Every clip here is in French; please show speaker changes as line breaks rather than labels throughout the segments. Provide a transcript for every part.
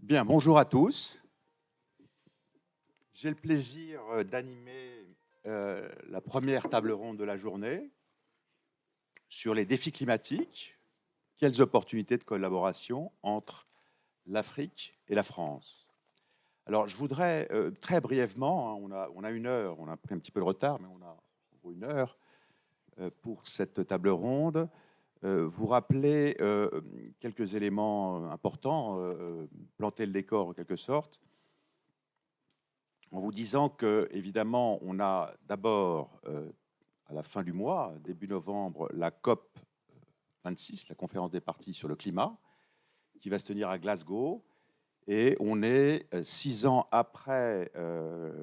Bien, bonjour à tous. J'ai le plaisir d'animer la première table ronde de la journée sur les défis climatiques. Quelles opportunités de collaboration entre l'Afrique et la France? Alors, je voudrais très brièvement, hein, on a une heure, on a pris un petit peu de retard, mais on a en gros une heure pour cette table ronde. Vous rappeler quelques éléments importants, planter le décor en quelque sorte, en vous disant que, évidemment, on a d'abord, à la fin du mois, début novembre, la COP 26, la conférence des parties sur le climat, qui va se tenir à Glasgow. Et on est 6 ans après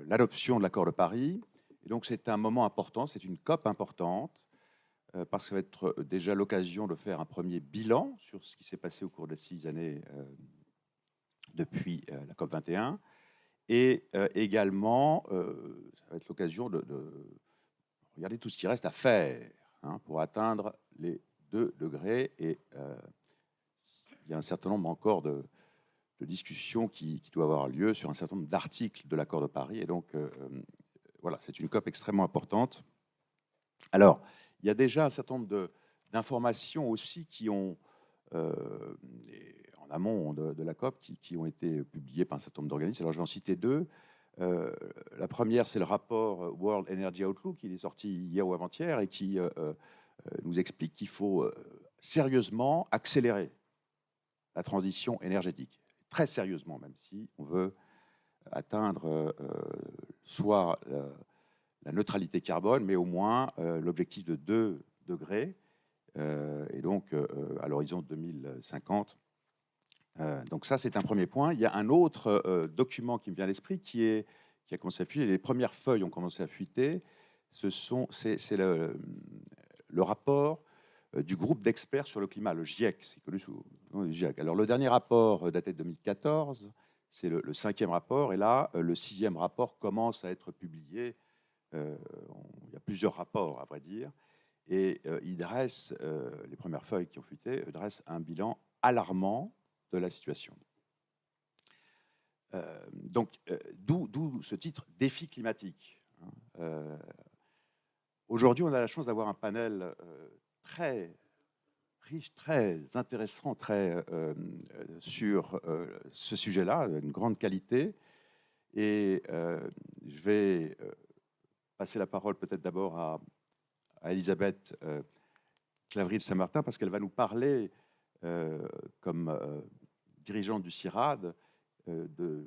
l'adoption de l'accord de Paris. Et donc, c'est un moment important, c'est une COP importante, parce que ça va être déjà l'occasion de faire un premier bilan sur ce qui s'est passé au cours des 6 années depuis la COP 21. Et également, ça va être l'occasion de regarder tout ce qui reste à faire pour atteindre les 2 degrés. Et il y a un certain nombre encore de discussions qui doivent avoir lieu sur un certain nombre d'articles de l'accord de Paris. Et donc, voilà, c'est une COP extrêmement importante. Alors, il y a déjà un certain nombre d'informations aussi qui ont, en amont de la COP, qui ont été publiées par un certain nombre d'organismes. Alors, je vais en citer deux. La première, c'est le rapport World Energy Outlook, qui est sorti hier ou avant-hier et qui nous explique qu'il faut sérieusement accélérer la transition énergétique. Très sérieusement, même si on veut atteindre soit la neutralité carbone, mais au moins l'objectif de 2 degrés, et donc à l'horizon 2050. Donc ça, c'est un premier point. Il y a un autre document qui me vient à l'esprit qui a commencé à fuiter. Les premières feuilles ont commencé à fuiter. C'est le rapport du groupe d'experts sur le climat, le GIEC, c'est connu sous le nom du GIEC. Alors le dernier rapport daté de 2014, c'est le 5e rapport, et là, le 6e rapport commence à être publié. Il y a plusieurs rapports, à vrai dire, et il dresse, les premières feuilles qui ont fuité, dressent un bilan alarmant de la situation. Donc, d'où ce titre « Défi climatique ». Aujourd'hui, on a la chance d'avoir un panel très riche, très intéressant, sur ce sujet-là, une grande qualité. Et je vais passer la parole peut-être d'abord à Elisabeth Claverie de Saint-Martin, parce qu'elle va nous parler, comme dirigeante du CIRAD, de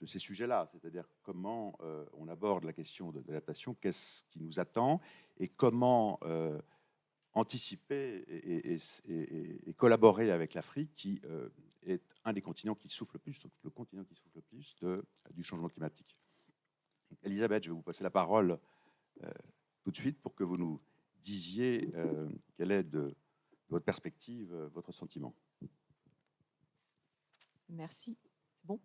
ces sujets-là, c'est-à-dire comment on aborde la question de l'adaptation, qu'est-ce qui nous attend, et comment anticiper et collaborer avec l'Afrique, qui est un des continents qui souffre le plus, le continent qui souffre le plus du changement climatique. Elisabeth, je vais vous passer la parole tout de suite pour que vous nous disiez quelle est de votre perspective, votre sentiment.
Merci. C'est bon.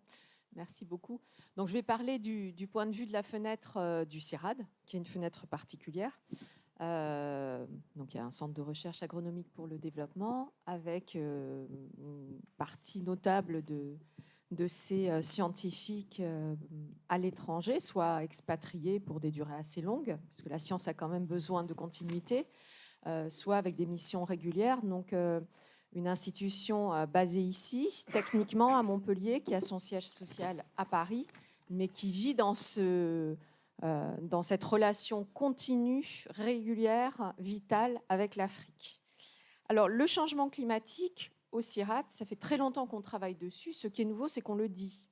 Merci beaucoup. Donc, je vais parler du point de vue de la fenêtre du CIRAD, qui est une fenêtre particulière. Donc, il y a un centre de recherche agronomique pour le développement, avec une partie notable de ces scientifiques à l'étranger, soit expatriés pour des durées assez longues, parce que la science a quand même besoin de continuité, soit avec des missions régulières. Donc, une institution basée ici, techniquement à Montpellier, qui a son siège social à Paris, mais qui vit dans cette relation continue, régulière, vitale avec l'Afrique. Alors, le changement climatique au CIRAD, ça fait très longtemps qu'on travaille dessus. Ce qui est nouveau, c'est qu'on le dit.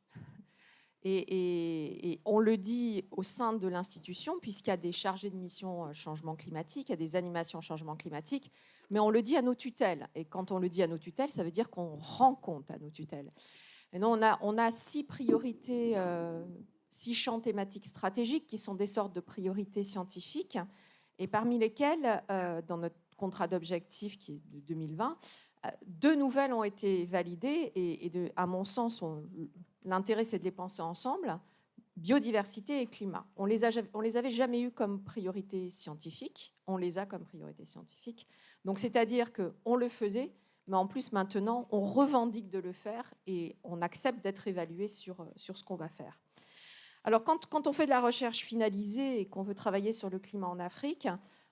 Et on le dit au sein de l'institution, puisqu'il y a des chargés de mission changement climatique, il y a des animations changement climatique, mais on le dit à nos tutelles. Et quand on le dit à nos tutelles, ça veut dire qu'on rend compte à nos tutelles. Et non, on a 6 priorités, 6 champs thématiques stratégiques qui sont des sortes de priorités scientifiques, et parmi lesquelles, dans notre contrat d'objectifs qui est de 2020, 2 nouvelles ont été validées, et à mon sens, l'intérêt, c'est de les penser ensemble, biodiversité et climat. On les avait jamais eues comme priorité scientifique, on les a comme priorité scientifique. Donc, c'est-à-dire qu'on le faisait, mais en plus maintenant, on revendique de le faire et on accepte d'être évalué sur ce qu'on va faire. Alors quand on fait de la recherche finalisée et qu'on veut travailler sur le climat en Afrique,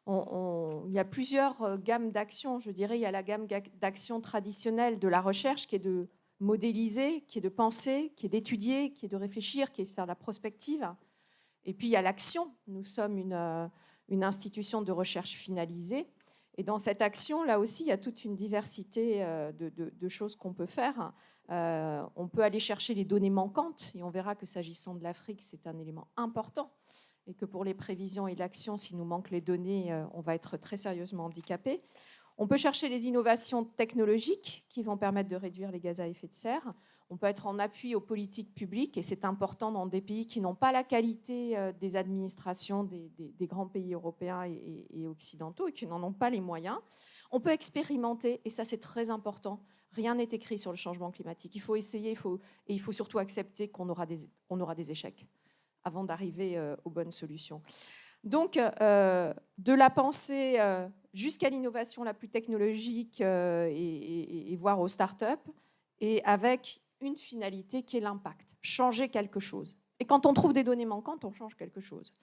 il y a plusieurs gammes d'actions. Je dirais, il y a la gamme d'actions traditionnelle de la recherche qui est de modéliser, qui est de penser, qui est d'étudier, qui est de réfléchir, qui est de faire de la prospective. Et puis il y a l'action. Nous sommes une institution de recherche finalisée. Et dans cette action, là aussi, il y a toute une diversité de choses qu'on peut faire. On peut aller chercher les données manquantes, et on verra que s'agissant de l'Afrique, c'est un élément important, et que pour les prévisions et l'action, s'il nous manque les données, on va être très sérieusement handicapé. On peut chercher les innovations technologiques qui vont permettre de réduire les gaz à effet de serre. On peut être en appui aux politiques publiques, et c'est important dans des pays qui n'ont pas la qualité des administrations des grands pays européens et occidentaux et qui n'en ont pas les moyens. On peut expérimenter, et ça c'est très important. Rien n'est écrit sur le changement climatique. Il faut essayer, et il faut surtout accepter qu'on aura des échecs avant d'arriver aux bonnes solutions. Donc, de la pensée jusqu'à l'innovation la plus technologique et voire aux startups, et avec une finalité qui est l'impact, changer quelque chose. Et quand on trouve des données manquantes, on change quelque chose.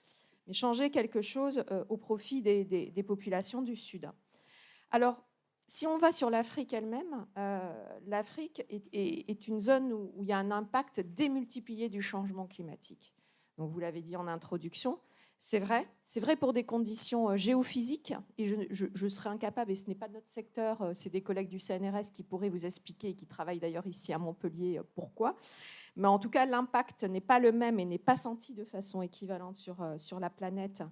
Mais changer quelque chose au profit des populations du Sud. Alors, si on va sur l'Afrique elle-même, l'Afrique est une zone où il y a un impact démultiplié du changement climatique. Donc, vous l'avez dit en introduction, c'est vrai pour des conditions géophysiques, et je serais incapable, et ce n'est pas notre secteur, c'est des collègues du CNRS qui pourraient vous expliquer, et qui travaillent d'ailleurs ici à Montpellier, pourquoi. Mais en tout cas, l'impact n'est pas le même et n'est pas senti de façon équivalente sur la planète,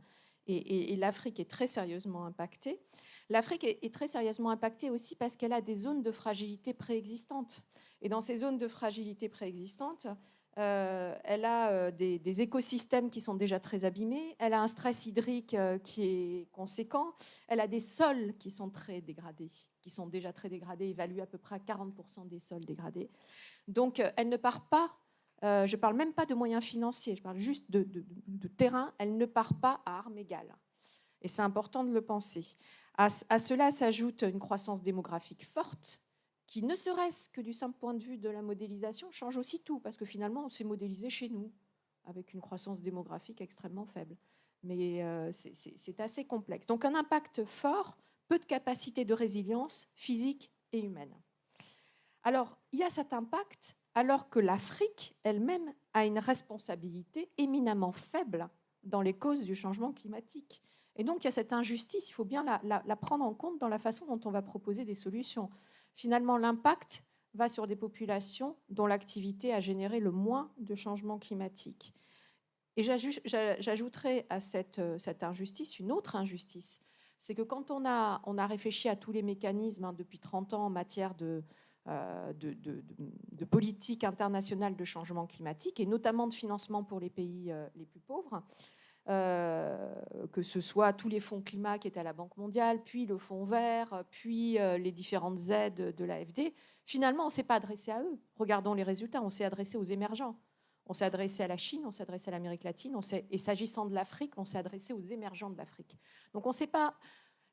et l'Afrique est très sérieusement impactée. L'Afrique est très sérieusement impactée aussi parce qu'elle a des zones de fragilité préexistantes. Et dans ces zones de fragilité préexistantes, elle a des écosystèmes qui sont déjà très abîmés, elle a un stress hydrique qui est conséquent, elle a des sols qui sont très dégradés, qui sont déjà très dégradés, évalués à peu près à 40% des sols dégradés. Donc elle ne part pas, je ne parle même pas de moyens financiers, je parle juste de terrain, elle ne part pas à armes égales. Et c'est important de le penser. À cela s'ajoute une croissance démographique forte, qui, ne serait-ce que du simple point de vue de la modélisation, change aussi tout, parce que finalement, on s'est modélisé chez nous, avec une croissance démographique extrêmement faible. Mais c'est assez complexe. Donc un impact fort, peu de capacité de résilience physique et humaine. Alors, il y a cet impact, alors que l'Afrique elle-même a une responsabilité éminemment faible dans les causes du changement climatique. Et donc, il y a cette injustice, il faut bien la prendre en compte dans la façon dont on va proposer des solutions. Finalement, l'impact va sur des populations dont l'activité a généré le moins de changements climatiques. Et j'ajouterai à cette injustice une autre injustice. C'est que quand on a réfléchi à tous les mécanismes depuis 30 ans en matière de politique internationale de changement climatique, et notamment de financement pour les pays les plus pauvres, que ce soit tous les fonds climat qui étaient à la Banque mondiale, puis le fonds vert, puis les différentes aides de l'AFD, finalement, on ne s'est pas adressé à eux. Regardons les résultats, on s'est adressé aux émergents. On s'est adressé à la Chine, on s'est adressé à l'Amérique latine, et s'agissant de l'Afrique, on s'est adressé aux émergents de l'Afrique. Donc on ne sait pas,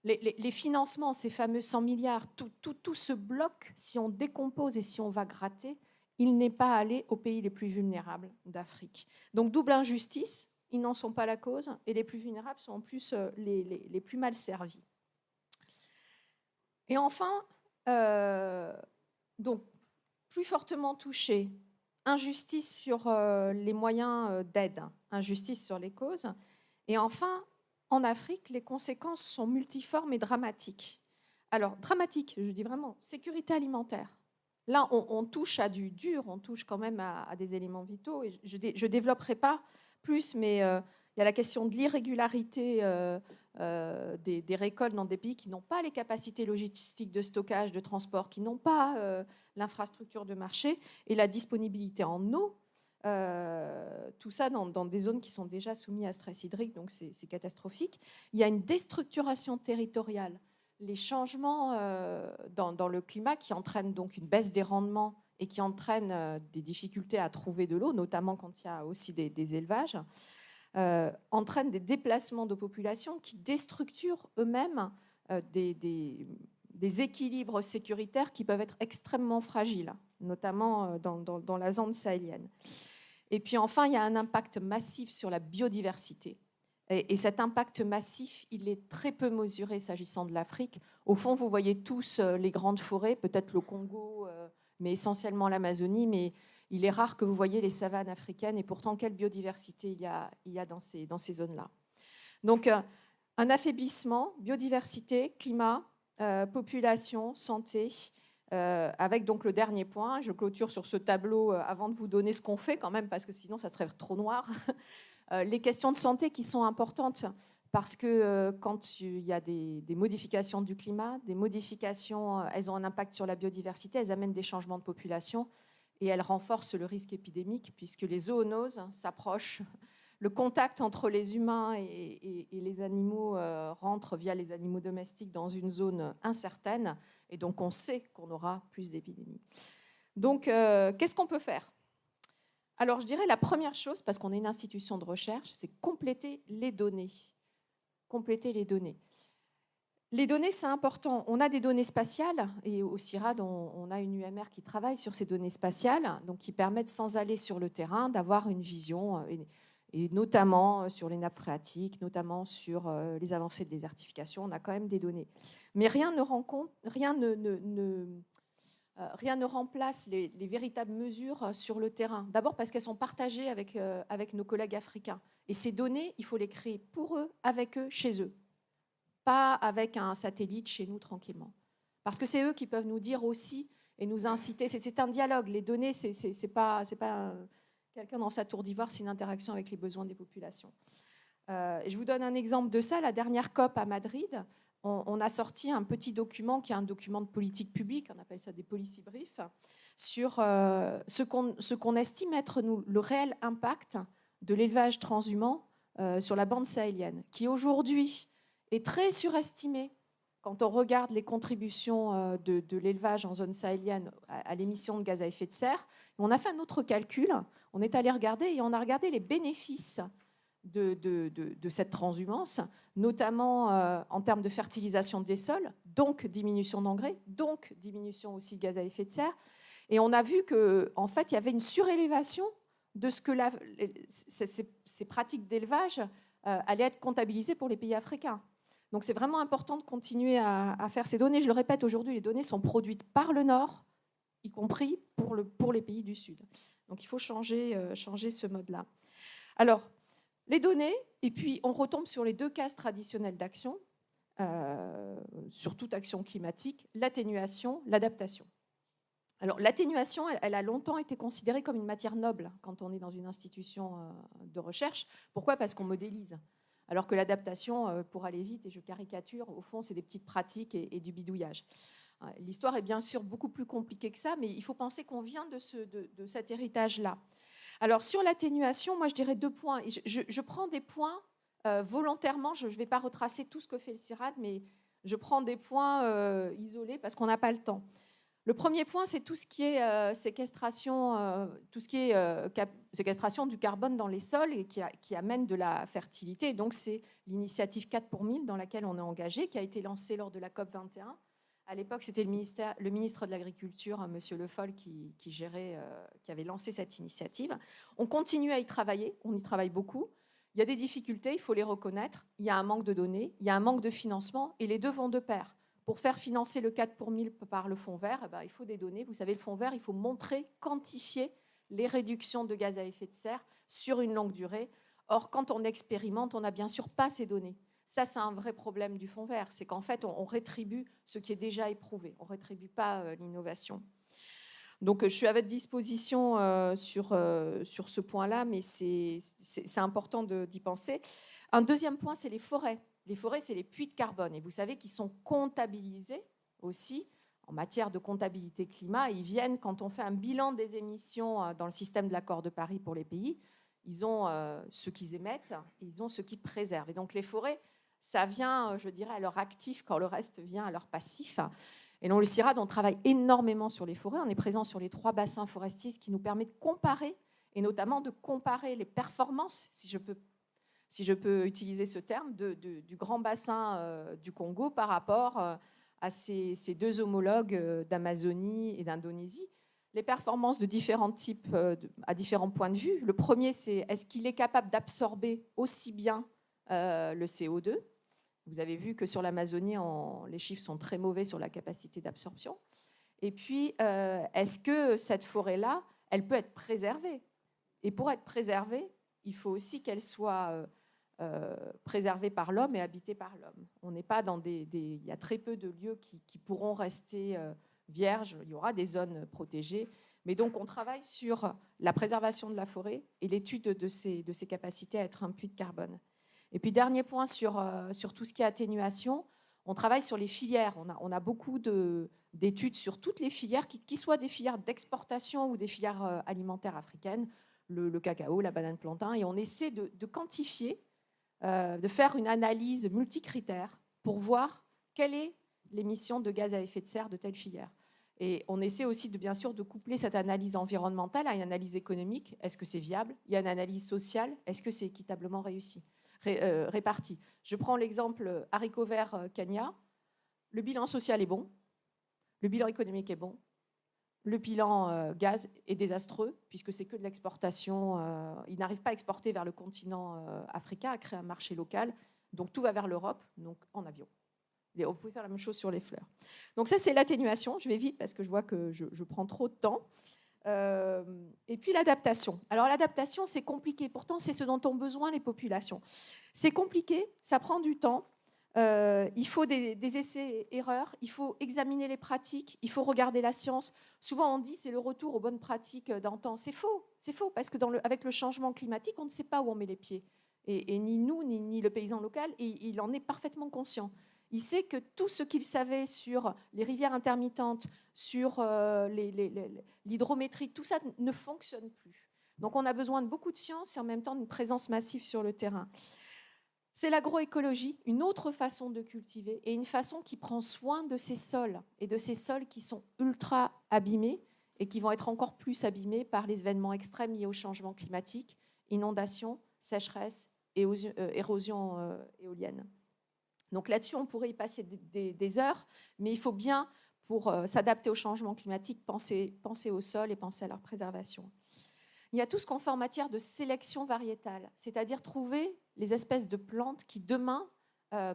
les financements, ces fameux 100 milliards, tout ce bloc, si on décompose et si on va gratter, il n'est pas allé aux pays les plus vulnérables d'Afrique. Donc double injustice. Ils n'en sont pas la cause, et les plus vulnérables sont en plus les plus mal servis. Et enfin, donc, plus fortement touchés, injustice sur les moyens d'aide, injustice sur les causes. Et enfin, en Afrique, les conséquences sont multiformes et dramatiques. Alors, dramatiques, je dis vraiment, sécurité alimentaire. Là, on touche à du dur, on touche quand même à des éléments vitaux, et je ne développerai pas plus, mais il y a la question de l'irrégularité des récoltes dans des pays qui n'ont pas les capacités logistiques de stockage, de transport, qui n'ont pas l'infrastructure de marché, et la disponibilité en eau, tout ça dans des zones qui sont déjà soumises à stress hydrique, donc c'est catastrophique. Il y a une déstructuration territoriale, les changements dans le climat qui entraînent donc une baisse des rendements et qui entraînent des difficultés à trouver de l'eau, notamment quand il y a aussi des élevages, entraînent des déplacements de population qui déstructurent eux-mêmes des des équilibres sécuritaires qui peuvent être extrêmement fragiles, notamment dans la zone sahélienne. Et puis enfin, il y a un impact massif sur la biodiversité. Et cet impact massif, il est très peu mesuré s'agissant de l'Afrique. Au fond, vous voyez tous les grandes forêts, peut-être le Congo, mais essentiellement l'Amazonie, mais il est rare que vous voyez les savanes africaines. Et pourtant, quelle biodiversité il y a dans ces zones-là. Donc, un affaiblissement, biodiversité, climat, population, santé, avec donc le dernier point. Je clôture sur ce tableau avant de vous donner ce qu'on fait quand même, parce que sinon, ça serait trop noir. Les questions de santé qui sont importantes, parce que quand il y a des modifications du climat, des modifications, elles ont un impact sur la biodiversité, elles amènent des changements de population et elles renforcent le risque épidémique, puisque les zoonoses s'approchent. Le contact entre les humains et les animaux rentre via les animaux domestiques dans une zone incertaine, et donc on sait qu'on aura plus d'épidémies. Donc, qu'est-ce qu'on peut faire ? Alors, je dirais la première chose, parce qu'on est une institution de recherche, c'est compléter les données. Compléter les données. Les données, c'est important. On a des données spatiales, et au CIRAD, on a une UMR qui travaille sur ces données spatiales, donc qui permettent, sans aller sur le terrain, d'avoir une vision, et notamment sur les nappes phréatiques, notamment sur les avancées de désertification. On a quand même des données. Mais rien ne remplace les véritables mesures sur le terrain. D'abord parce qu'elles sont partagées avec nos collègues africains. Et ces données, il faut les créer pour eux, avec eux, chez eux. Pas avec un satellite chez nous, tranquillement. Parce que c'est eux qui peuvent nous dire aussi et nous inciter. C'est un dialogue. Les données, c'est pas quelqu'un dans sa tour d'ivoire, c'est une interaction avec les besoins des populations. Je vous donne un exemple de ça. La dernière COP à Madrid, on a sorti un petit document qui est un document de politique publique, on appelle ça des policy briefs, sur ce qu'on estime être le réel impact de l'élevage transhumant sur la bande sahélienne, qui aujourd'hui est très surestimé quand on regarde les contributions de l'élevage en zone sahélienne à l'émission de gaz à effet de serre. On a fait un autre calcul, on est allé regarder et on a regardé les bénéfices de cette transhumance, notamment en termes de fertilisation des sols, donc diminution d'engrais, donc diminution aussi de gaz à effet de serre. Et on a vu qu'en fait, il y avait une surélévation de ce que ces pratiques d'élevage allaient être comptabilisées pour les pays africains. Donc c'est vraiment important de continuer à faire ces données. Je le répète, aujourd'hui, les données sont produites par le Nord, y compris pour les pays du Sud. Donc il faut changer ce mode-là. Alors, les données, et puis on retombe sur les deux cases traditionnelles d'action, sur toute action climatique, l'atténuation, l'adaptation. Alors l'atténuation, elle a longtemps été considérée comme une matière noble quand on est dans une institution de recherche. Pourquoi ? Parce qu'on modélise. Alors que l'adaptation, pour aller vite, et je caricature, au fond, c'est des petites pratiques et du bidouillage. L'histoire est bien sûr beaucoup plus compliquée que ça, mais il faut penser qu'on vient de cet héritage-là. Alors, sur l'atténuation, moi, je dirais 2 points. Je prends des points volontairement. Je ne vais pas retracer tout ce que fait le CIRAD, mais je prends des points isolés parce qu'on n'a pas le temps. Le premier point, c'est tout ce qui est séquestration du carbone dans les sols et qui amène de la fertilité. Et donc, c'est l'initiative 4 pour 1000 dans laquelle on est engagé, qui a été lancée lors de la COP 21. À l'époque, c'était le ministre de l'Agriculture, M. Le Foll, qui avait lancé cette initiative. On continue à y travailler, on y travaille beaucoup. Il y a des difficultés, il faut les reconnaître. Il y a un manque de données, il y a un manque de financement, et les deux vont de pair. Pour faire financer le 4 pour 1000 par le fonds vert, il faut des données. Vous savez, le fonds vert, il faut montrer, quantifier les réductions de gaz à effet de serre sur une longue durée. Or, quand on expérimente, on n'a bien sûr pas ces données. Ça, c'est un vrai problème du fonds vert. C'est qu'en fait, on rétribue ce qui est déjà éprouvé. On ne rétribue pas l'innovation. Donc, je suis à votre disposition sur ce point-là, mais c'est important d'y penser. Un deuxième point, c'est les forêts. Les forêts, c'est les puits de carbone. Et vous savez qu'ils sont comptabilisés aussi en matière de comptabilité climat. Ils viennent, quand on fait un bilan des émissions dans le système de l'accord de Paris pour les pays, ils ont ce qu'ils émettent et ils ont ce qu'ils préservent. Et donc les forêts, ça vient, je dirais, à leur actif quand le reste vient à leur passif. Et dans le CIRAD, on travaille énormément sur les forêts. On est présent sur les 3 bassins forestiers, ce qui nous permet de comparer, et notamment de comparer les performances, si je peux utiliser ce terme, du grand bassin du Congo par rapport à ces deux homologues d'Amazonie et d'Indonésie, les performances de différents types à différents points de vue. Le premier, c'est est-ce qu'il est capable d'absorber aussi bien le CO2 ? Vous avez vu que sur l'Amazonie, les chiffres sont très mauvais sur la capacité d'absorption. Et puis, est-ce que cette forêt-là, elle peut être préservée ? Et pour être préservée, il faut aussi qu'elle soit préservée par l'homme et habitée par l'homme. On n'est pas dans il y a très peu de lieux qui pourront rester vierges. Il y aura des zones protégées. Mais donc, on travaille sur la préservation de la forêt et l'étude de ses capacités à être un puits de carbone. Et puis, dernier point sur tout ce qui est atténuation, on travaille sur les filières. On a beaucoup d'études sur toutes les filières, qui soient des filières d'exportation ou des filières alimentaires africaines, le cacao, la banane plantain, et on essaie de quantifier, de faire une analyse multicritère pour voir quelle est l'émission de gaz à effet de serre de telle filière. Et on essaie aussi, bien sûr, de coupler cette analyse environnementale à une analyse économique. Est-ce que c'est viable ? Il y a une analyse sociale. Est-ce que c'est équitablement réparti ? Je prends l'exemple haricots verts Kenya. Le bilan social est bon. Le bilan économique est bon. Le bilan gaz est désastreux, puisque c'est que de l'exportation. Ils n'arrivent pas à exporter vers le continent africain, à créer un marché local. Donc tout va vers l'Europe, donc en avion. Et on peut faire la même chose sur les fleurs. Donc ça, c'est l'atténuation. Je vais vite parce que je vois que je prends trop de temps. Et puis l'adaptation. Alors l'adaptation, c'est compliqué. Pourtant, c'est ce dont ont besoin les populations. C'est compliqué, ça prend du temps. Il faut des essais-erreurs, il faut examiner les pratiques, il faut regarder la science. Souvent, on dit c'est le retour aux bonnes pratiques d'antan. C'est faux, parce que avec le changement climatique, on ne sait pas où on met les pieds. Et ni nous, ni le paysan local, et il en est parfaitement conscient. Il sait que tout ce qu'il savait sur les rivières intermittentes, sur l'hydrométrie, tout ça ne fonctionne plus. Donc on a besoin de beaucoup de science et en même temps d'une présence massive sur le terrain. C'est l'agroécologie, une autre façon de cultiver et une façon qui prend soin de ces sols et de ces sols qui sont ultra abîmés et qui vont être encore plus abîmés par les événements extrêmes liés au changement climatique, inondations, sécheresse et érosion éolienne. Donc là-dessus, on pourrait y passer des heures, mais il faut bien, pour s'adapter au changement climatique, penser au sol et penser à leur préservation. Il y a tout ce qu'on fait en matière de sélection variétale, c'est-à-dire trouver les espèces de plantes qui, demain,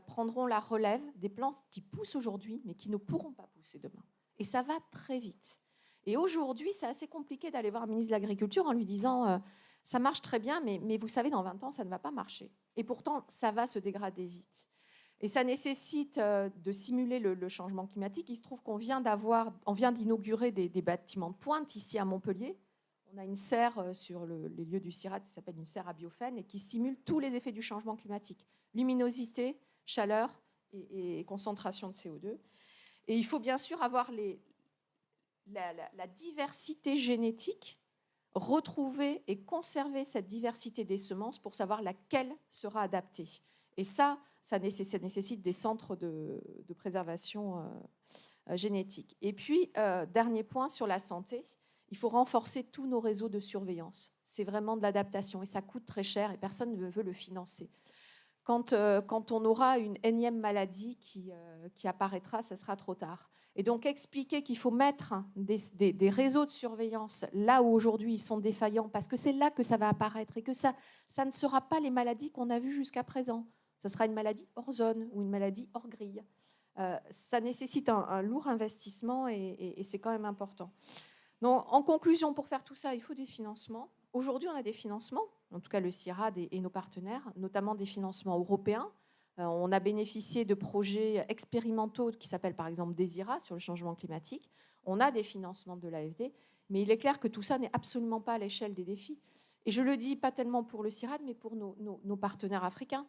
prendront la relève des plantes qui poussent aujourd'hui, mais qui ne pourront pas pousser demain. Et ça va très vite. Et aujourd'hui, c'est assez compliqué d'aller voir le ministre de l'Agriculture en lui disant ça marche très bien, mais vous savez, dans 20 ans, ça ne va pas marcher. Et pourtant, ça va se dégrader vite. Et ça nécessite de simuler le changement climatique. Il se trouve qu'on vient d'inaugurer des bâtiments de pointe ici à Montpellier. On a une serre sur les lieux du CIRAD qui s'appelle une serre à biophène et qui simule tous les effets du changement climatique. Luminosité, chaleur et concentration de CO2. Et il faut bien sûr avoir la diversité génétique, retrouver et conserver cette diversité des semences pour savoir laquelle sera adaptée. Et ça nécessite des centres de préservation génétique. Et puis, dernier point sur la santé, il faut renforcer tous nos réseaux de surveillance. C'est vraiment de l'adaptation et ça coûte très cher et personne ne veut le financer. Quand on aura une énième maladie qui apparaîtra, ça sera trop tard. Et donc expliquer qu'il faut mettre des réseaux de surveillance là où aujourd'hui ils sont défaillants, parce que c'est là que ça va apparaître et que ça ne sera pas les maladies qu'on a vues jusqu'à présent. Ça sera une maladie hors zone ou une maladie hors grille. Ça nécessite un lourd investissement et c'est quand même important. Donc, en conclusion, pour faire tout ça, il faut des financements. Aujourd'hui, on a des financements, en tout cas le CIRAD et nos partenaires, notamment des financements européens. On a bénéficié de projets expérimentaux qui s'appellent par exemple DESIRA sur le changement climatique. On a des financements de l'AFD, mais il est clair que tout ça n'est absolument pas à l'échelle des défis. Et je le dis pas tellement pour le CIRAD, mais pour nos partenaires africains.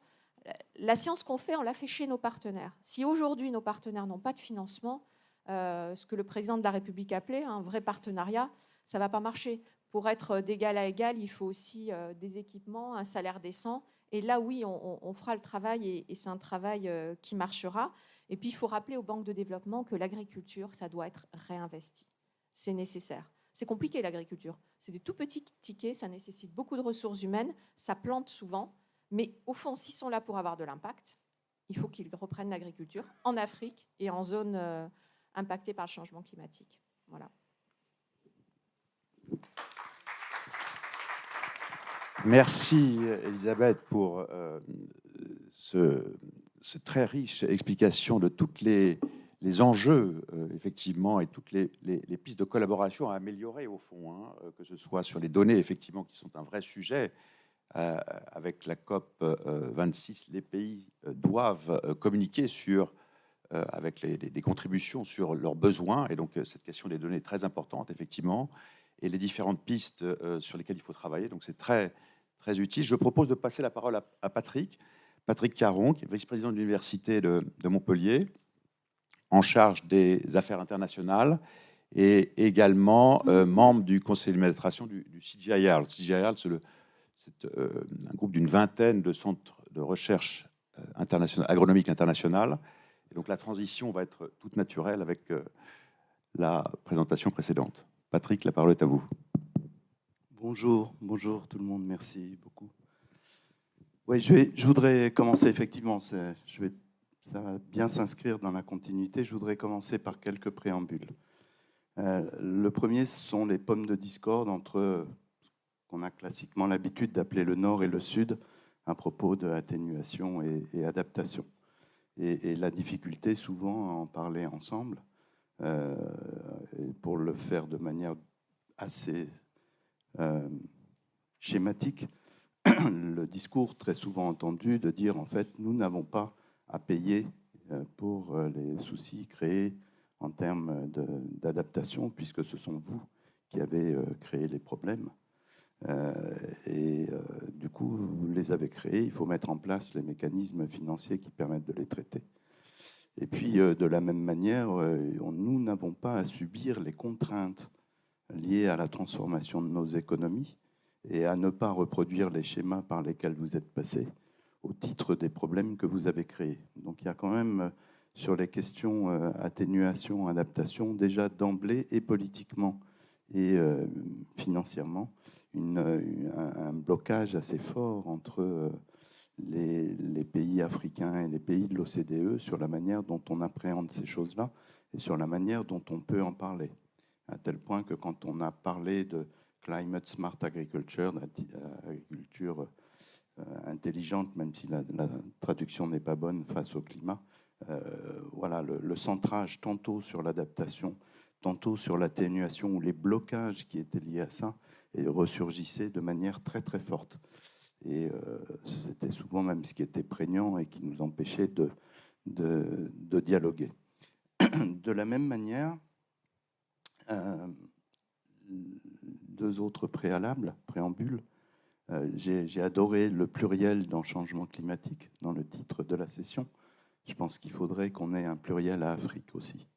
La science qu'on fait, on l'a fait chez nos partenaires. Si aujourd'hui nos partenaires n'ont pas de financement, ce que le président de la République appelait un vrai partenariat, ça ne va pas marcher. Pour être d'égal à égal, il faut aussi des équipements, un salaire décent. Et là, oui, on fera le travail et c'est un travail qui marchera. Et puis, il faut rappeler aux banques de développement que l'agriculture, ça doit être réinvesti. C'est nécessaire. C'est compliqué, l'agriculture. C'est des tout petits tickets, ça nécessite beaucoup de ressources humaines, ça plante souvent. Mais au fond, s'ils sont là pour avoir de l'impact, il faut qu'ils reprennent l'agriculture en Afrique et en zone impactée par le changement climatique. Voilà.
Merci Elisabeth pour cette très riche explication de toutes les enjeux, effectivement, et toutes les pistes de collaboration à améliorer, au fond, hein, que ce soit sur les données, effectivement, qui sont un vrai sujet. Avec la COP 26, les pays doivent communiquer sur, avec des contributions sur leurs besoins. Et donc, cette question des données est très importante, effectivement, et les différentes pistes sur lesquelles il faut travailler. Donc, c'est très, très utile. Je propose de passer la parole à Patrick Caron, qui est vice-président de l'Université de Montpellier, en charge des affaires internationales et également membre du conseil d'administration du CGIAR. Le CGIAR, c'est un groupe d'une vingtaine de centres de recherche agronomique internationale. Et donc la transition va être toute naturelle avec la présentation précédente. Patrick, la parole est à vous.
Bonjour tout le monde, merci beaucoup. Oui, je voudrais commencer effectivement, ça va bien s'inscrire dans la continuité. Je voudrais commencer par quelques préambules. Le premier, ce sont les pommes de discorde entre ce qu'on a classiquement l'habitude d'appeler le Nord et le Sud à propos de atténuation et adaptation. Et la difficulté souvent à en parler ensemble, pour le faire de manière assez schématique, le discours très souvent entendu de dire en fait nous n'avons pas à payer pour les soucis créés en termes d'adaptation, puisque ce sont vous qui avez créé les problèmes. Du coup, vous les avez créés, il faut mettre en place les mécanismes financiers qui permettent de les traiter. Et puis, de la même manière, nous n'avons pas à subir les contraintes liées à la transformation de nos économies et à ne pas reproduire les schémas par lesquels vous êtes passés au titre des problèmes que vous avez créés. Donc il y a quand même, sur les questions atténuation, adaptation, déjà d'emblée et politiquement et financièrement, un blocage assez fort entre les pays africains et les pays de l'OCDE sur la manière dont on appréhende ces choses-là et sur la manière dont on peut en parler. À tel point que quand on a parlé de Climate Smart Agriculture, agriculture intelligente, même si la traduction n'est pas bonne face au climat, voilà, le centrage tantôt sur l'adaptation, tantôt sur l'atténuation ou les blocages qui étaient liés à ça, et ressurgissaient de manière très très forte. Et c'était souvent même ce qui était prégnant et qui nous empêchait de dialoguer. De la même manière, deux autres préambules. J'ai adoré le pluriel dans changement climatique, dans le titre de la session. Je pense qu'il faudrait qu'on ait un pluriel à Afrique aussi.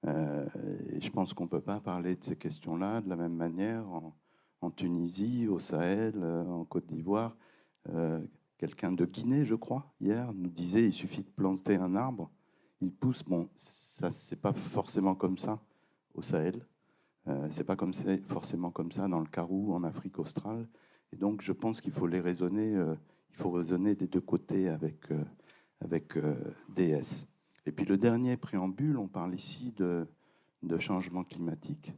Et je pense qu'on ne peut pas parler de ces questions-là de la même manière en Tunisie, au Sahel, en Côte d'Ivoire. Quelqu'un de Guinée, je crois, hier, nous disait il suffit de planter un arbre, il pousse. Bon, ça, c'est pas forcément comme ça au Sahel. C'est pas forcément comme ça dans le Karoo, en Afrique australe. Et donc, je pense qu'il faut raisonner des deux côtés avec DS. Et puis, le dernier préambule, on parle ici de changement climatique.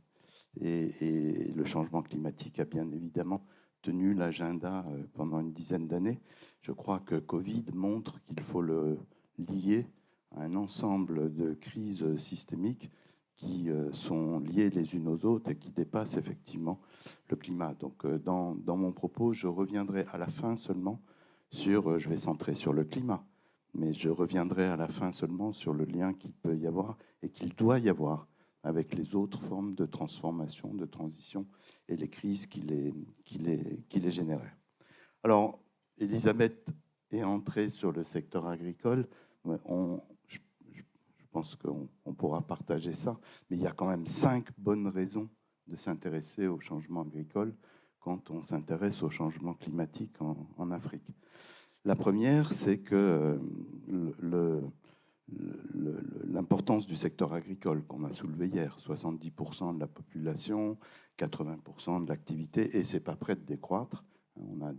Et le changement climatique a bien évidemment tenu l'agenda pendant une dizaine d'années. Je crois que Covid montre qu'il faut le lier à un ensemble de crises systémiques qui sont liées les unes aux autres et qui dépassent effectivement le climat. Donc, dans mon propos, je reviendrai à la fin seulement sur, je vais centrer sur le climat, mais je reviendrai à la fin seulement sur le lien qu'il peut y avoir et qu'il doit y avoir avec les autres formes de transformation, de transition et les crises qui les généraient. Alors, Elisabeth est entrée sur le secteur agricole. Je pense qu'on pourra partager ça, mais il y a quand même 5 bonnes raisons de s'intéresser au changement agricole quand on s'intéresse au changement climatique en Afrique. La première, c'est que l'importance du secteur agricole qu'on a soulevé hier, 70% de la population, 80% de l'activité, et c'est pas prêt de décroître. On a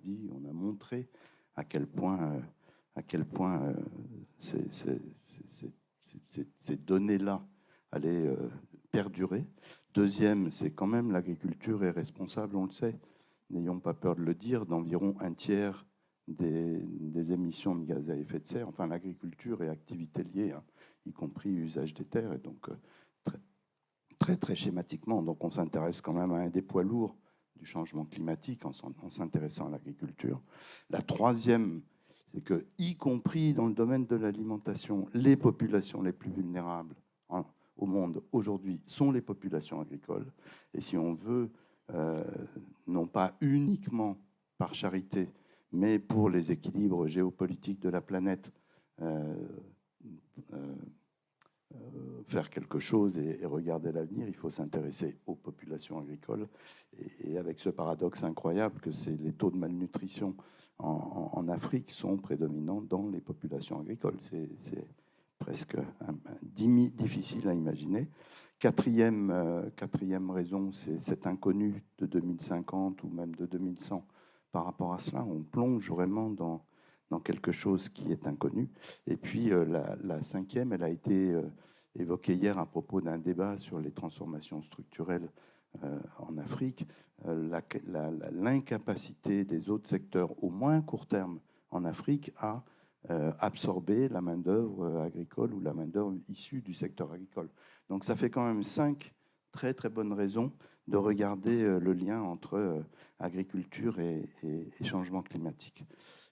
montré à quel point ces données-là allaient perdurer. Deuxième, c'est quand même l'agriculture est responsable, on le sait, n'ayons pas peur de le dire, d'environ un tiers des émissions de gaz à effet de serre. Enfin, l'agriculture et activités liées, hein, y compris usage des terres, et donc très schématiquement. Donc on s'intéresse quand même à un des poids lourds du changement climatique en s'intéressant à l'agriculture. La troisième, c'est que, y compris dans le domaine de l'alimentation, les populations les plus vulnérables au monde aujourd'hui sont les populations agricoles. Et si on veut, non pas uniquement par charité, mais pour les équilibres géopolitiques de la planète, faire quelque chose et regarder l'avenir, il faut s'intéresser aux populations agricoles. Et avec ce paradoxe incroyable que les taux de malnutrition en Afrique sont prédominants dans les populations agricoles. C'est presque difficile à imaginer. Quatrième raison, c'est cet inconnu de 2050 ou même de 2100 par rapport à cela. On plonge vraiment dans quelque chose qui est inconnu. Et puis la cinquième, elle a été évoquée hier à propos d'un débat sur les transformations structurelles en Afrique, l'incapacité des autres secteurs, au moins à court terme en Afrique, à absorber la main-d'œuvre agricole ou la main-d'œuvre issue du secteur agricole. Donc ça fait quand même 5 très bonnes raisons de regarder le lien entre agriculture et changement climatique.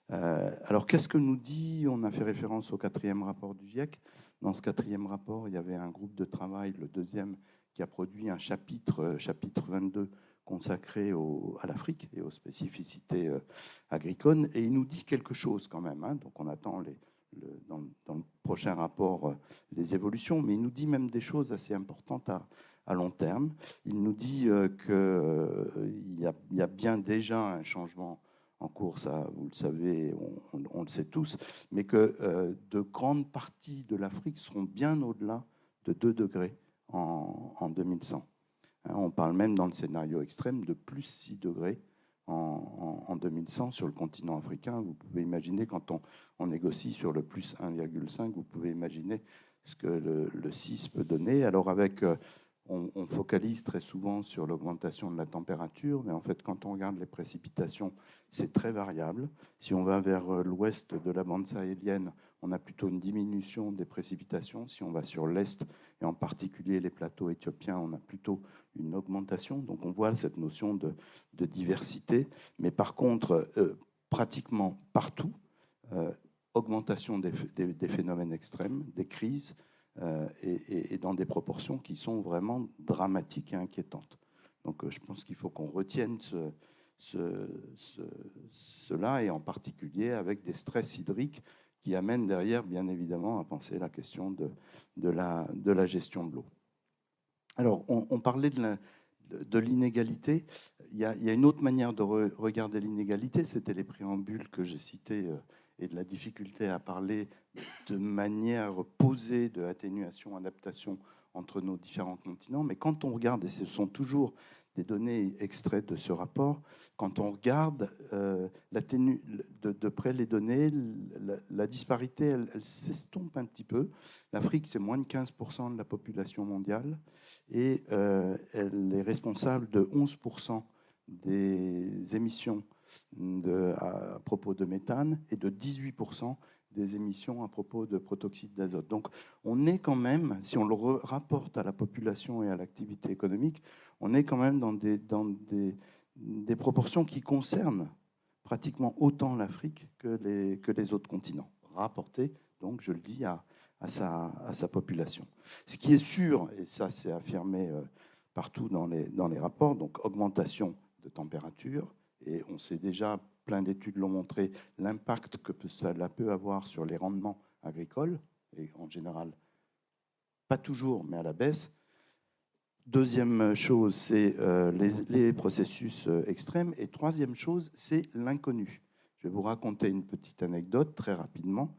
Alors qu'est-ce que nous dit, on a fait référence au 4e rapport du GIEC. Dans ce 4e rapport, il y avait un groupe de travail, le 2e, qui a produit un chapitre 22, consacré à l'Afrique et aux spécificités agricoles. Et il nous dit quelque chose quand même. Hein. Donc on attend dans le prochain rapport les évolutions, mais il nous dit même des choses assez importantes à long terme. Il nous dit qu'il y a bien déjà un changement en cours, ça, vous le savez, on le sait tous, mais que de grandes parties de l'Afrique seront bien au-delà de 2 degrés en 2100. On parle même dans le scénario extrême de plus 6 degrés en 2100 sur le continent africain. Vous pouvez imaginer, quand on négocie sur le plus 1,5, vous pouvez imaginer ce que le 6 peut donner. Alors on focalise très souvent sur l'augmentation de la température, mais en fait, quand on regarde les précipitations, c'est très variable. Si on va vers l'ouest de la bande sahélienne, on a plutôt une diminution des précipitations. Si on va sur l'est, et en particulier les plateaux éthiopiens, on a plutôt une augmentation. Donc on voit cette notion de diversité. Mais par contre, pratiquement partout, augmentation des phénomènes extrêmes, des crises, et dans des proportions qui sont vraiment dramatiques et inquiétantes. Donc je pense qu'il faut qu'on retienne cela, et en particulier avec des stress hydriques qui amènent derrière, bien évidemment, à penser la question de la gestion de l'eau. Alors, on parlait de l'inégalité. Il y a une autre manière de regarder l'inégalité, c'était les préambules que j'ai cités, et de la difficulté à parler de manière posée de atténuation, adaptation entre nos différents continents. Mais quand on regarde, et ce sont toujours des données extraites de ce rapport, quand on regarde de près les données, la disparité, elle s'estompe un petit peu. L'Afrique, c'est moins de 15% de la population mondiale, et elle est responsable de 11% des émissions à propos de méthane et de 18% des émissions à propos de protoxyde d'azote. Donc on est quand même, si on le rapporte à la population et à l'activité économique, on est quand même dans des proportions qui concernent pratiquement autant l'Afrique que les autres continents, rapportées, donc je le dis, à sa population. Ce qui est sûr, et ça c'est affirmé partout dans les rapports, donc augmentation de température, et on sait déjà, plein d'études l'ont montré, l'impact que cela peut avoir sur les rendements agricoles, et en général, pas toujours, mais à la baisse. Deuxième chose, c'est les processus extrêmes. Et troisième chose, c'est l'inconnu. Je vais vous raconter une petite anecdote très rapidement.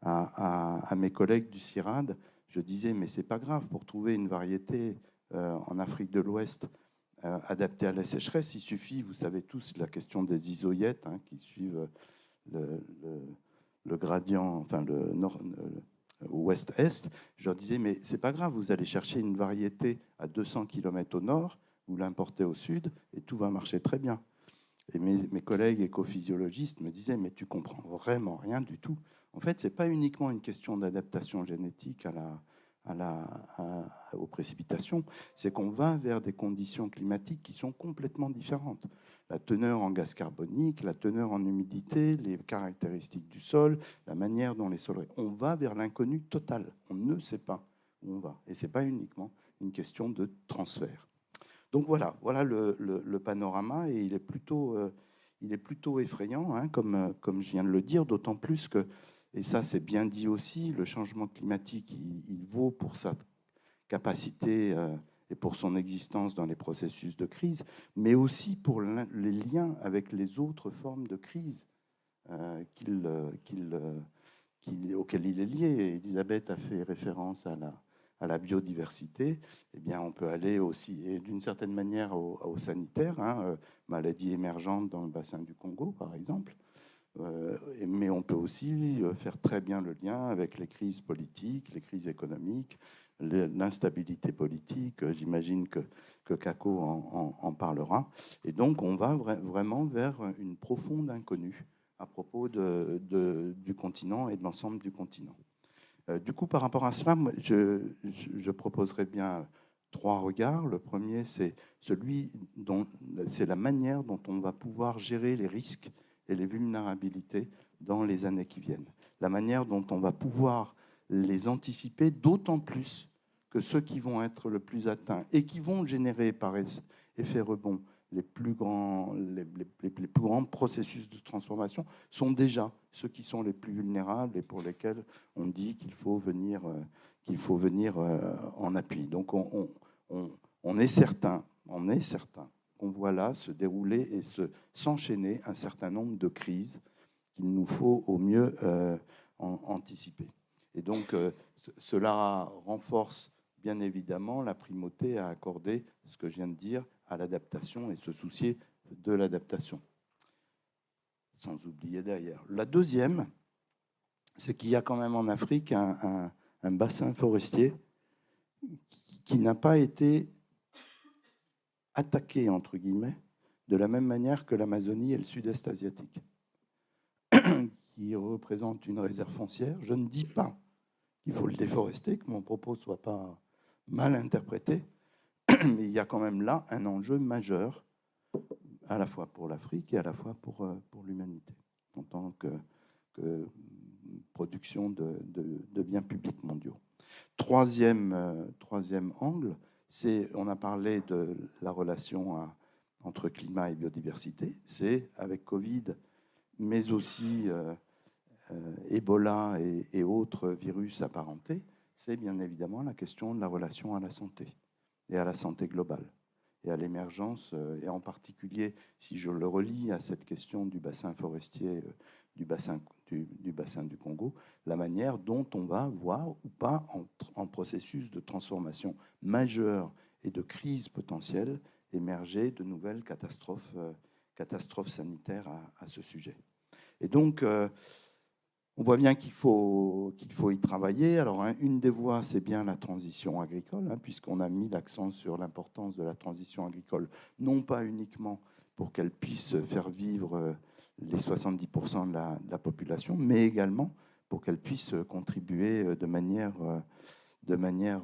À mes collègues du CIRAD, je disais, mais c'est pas grave, pour trouver une variété en Afrique de l'Ouest adapté à la sécheresse, il suffit, vous savez tous, la question des isoïètes, hein, qui suivent le gradient, enfin le nord, ouest-est, je leur disais, mais c'est pas grave, vous allez chercher une variété à 200 km au nord, vous l'importez au sud, et tout va marcher très bien. Et mes collègues écophysiologistes me disaient, mais tu comprends vraiment rien du tout. En fait, ce n'est pas uniquement une question d'adaptation génétique aux précipitations, c'est qu'on va vers des conditions climatiques qui sont complètement différentes. La teneur en gaz carbonique, la teneur en humidité, les caractéristiques du sol, la manière dont les sols... On va vers l'inconnu total. On ne sait pas où on va. Et ce n'est pas uniquement une question de transfert. Donc voilà le panorama, et il est plutôt effrayant, hein, comme je viens de le dire, d'autant plus que, et ça c'est bien dit aussi, le changement climatique, il vaut pour sa capacité et pour son existence dans les processus de crise, mais aussi pour les liens avec les autres formes de crise auxquelles il est lié. Elisabeth a fait référence à la biodiversité. Eh bien, on peut aller aussi, et d'une certaine manière, au sanitaire, hein, maladies émergentes dans le bassin du Congo, par exemple. Mais on peut aussi faire très bien le lien avec les crises politiques, les crises économiques, l'instabilité politique. J'imagine que Kako en parlera. Et donc, on va vraiment vers une profonde inconnue à propos du continent et de l'ensemble du continent. Du coup, par rapport à cela, je proposerais bien 3 regards. Le premier, c'est la manière dont on va pouvoir gérer les risques et les vulnérabilités dans les années qui viennent. La manière dont on va pouvoir les anticiper, d'autant plus que ceux qui vont être le plus atteints et qui vont générer par effet rebond les plus grands processus de transformation sont déjà ceux qui sont les plus vulnérables et pour lesquels on dit qu'il faut venir en appui. Donc on est certain qu'on voit là se dérouler et s'enchaîner un certain nombre de crises qu'il nous faut au mieux anticiper. Et donc cela renforce bien évidemment la primauté à accorder, ce que je viens de dire, à l'adaptation et se soucier de l'adaptation. Sans oublier d'ailleurs. La deuxième, c'est qu'il y a quand même en Afrique un bassin forestier qui n'a pas été attaqué, entre guillemets, de la même manière que l'Amazonie et le sud-est asiatique, qui représente une réserve foncière. Je ne dis pas qu'il faut le déforester, que mon propos ne soit pas mal interprété, mais il y a quand même là un enjeu majeur, à la fois pour l'Afrique et à la fois pour l'humanité, en tant que production de biens publics mondiaux. Troisième angle, on a parlé de la relation entre climat et biodiversité. C'est avec Covid, mais aussi Ebola et autres virus apparentés, c'est bien évidemment la question de la relation à la santé et à la santé globale et à l'émergence, et en particulier, si je le relie à cette question du bassin forestier, du bassin du Congo, la manière dont on va voir ou pas en processus de transformation majeure et de crise potentielle émerger de nouvelles catastrophes sanitaires à ce sujet. Et donc, on voit bien qu'il faut y travailler. Alors, une des voies, c'est bien la transition agricole, puisqu'on a mis l'accent sur l'importance de la transition agricole, non pas uniquement pour qu'elle puisse faire vivre les 70% de la population, mais également pour qu'elle puisse contribuer de manière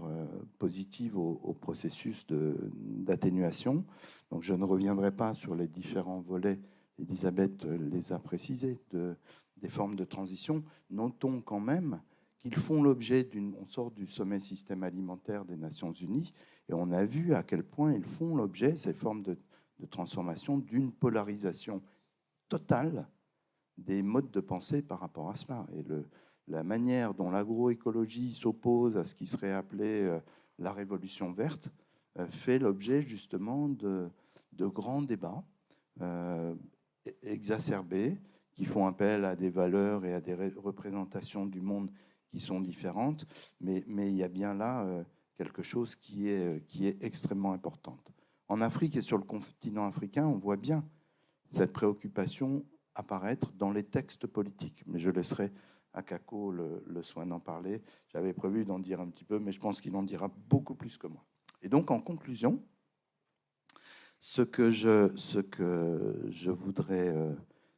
positive au processus d'atténuation. Donc, je ne reviendrai pas sur les différents volets. Elisabeth les a précisés des formes de transition. Notons quand même qu'ils font l'objet on sort du sommet système alimentaire des Nations Unies, et on a vu à quel point ils font l'objet, ces formes de transformation, d'une polarisation totale des modes de pensée par rapport à cela. Et la manière dont l'agroécologie s'oppose à ce qui serait appelé la révolution verte fait l'objet justement de grands débats exacerbés, qui font appel à des valeurs et à des représentations du monde qui sont différentes, mais il y a bien là quelque chose qui est extrêmement importante. En Afrique et sur le continent africain, on voit bien cette préoccupation apparaître dans les textes politiques. Mais je laisserai à Kako le soin d'en parler. J'avais prévu d'en dire un petit peu, mais je pense qu'il en dira beaucoup plus que moi. Et donc, en conclusion, ce que je voudrais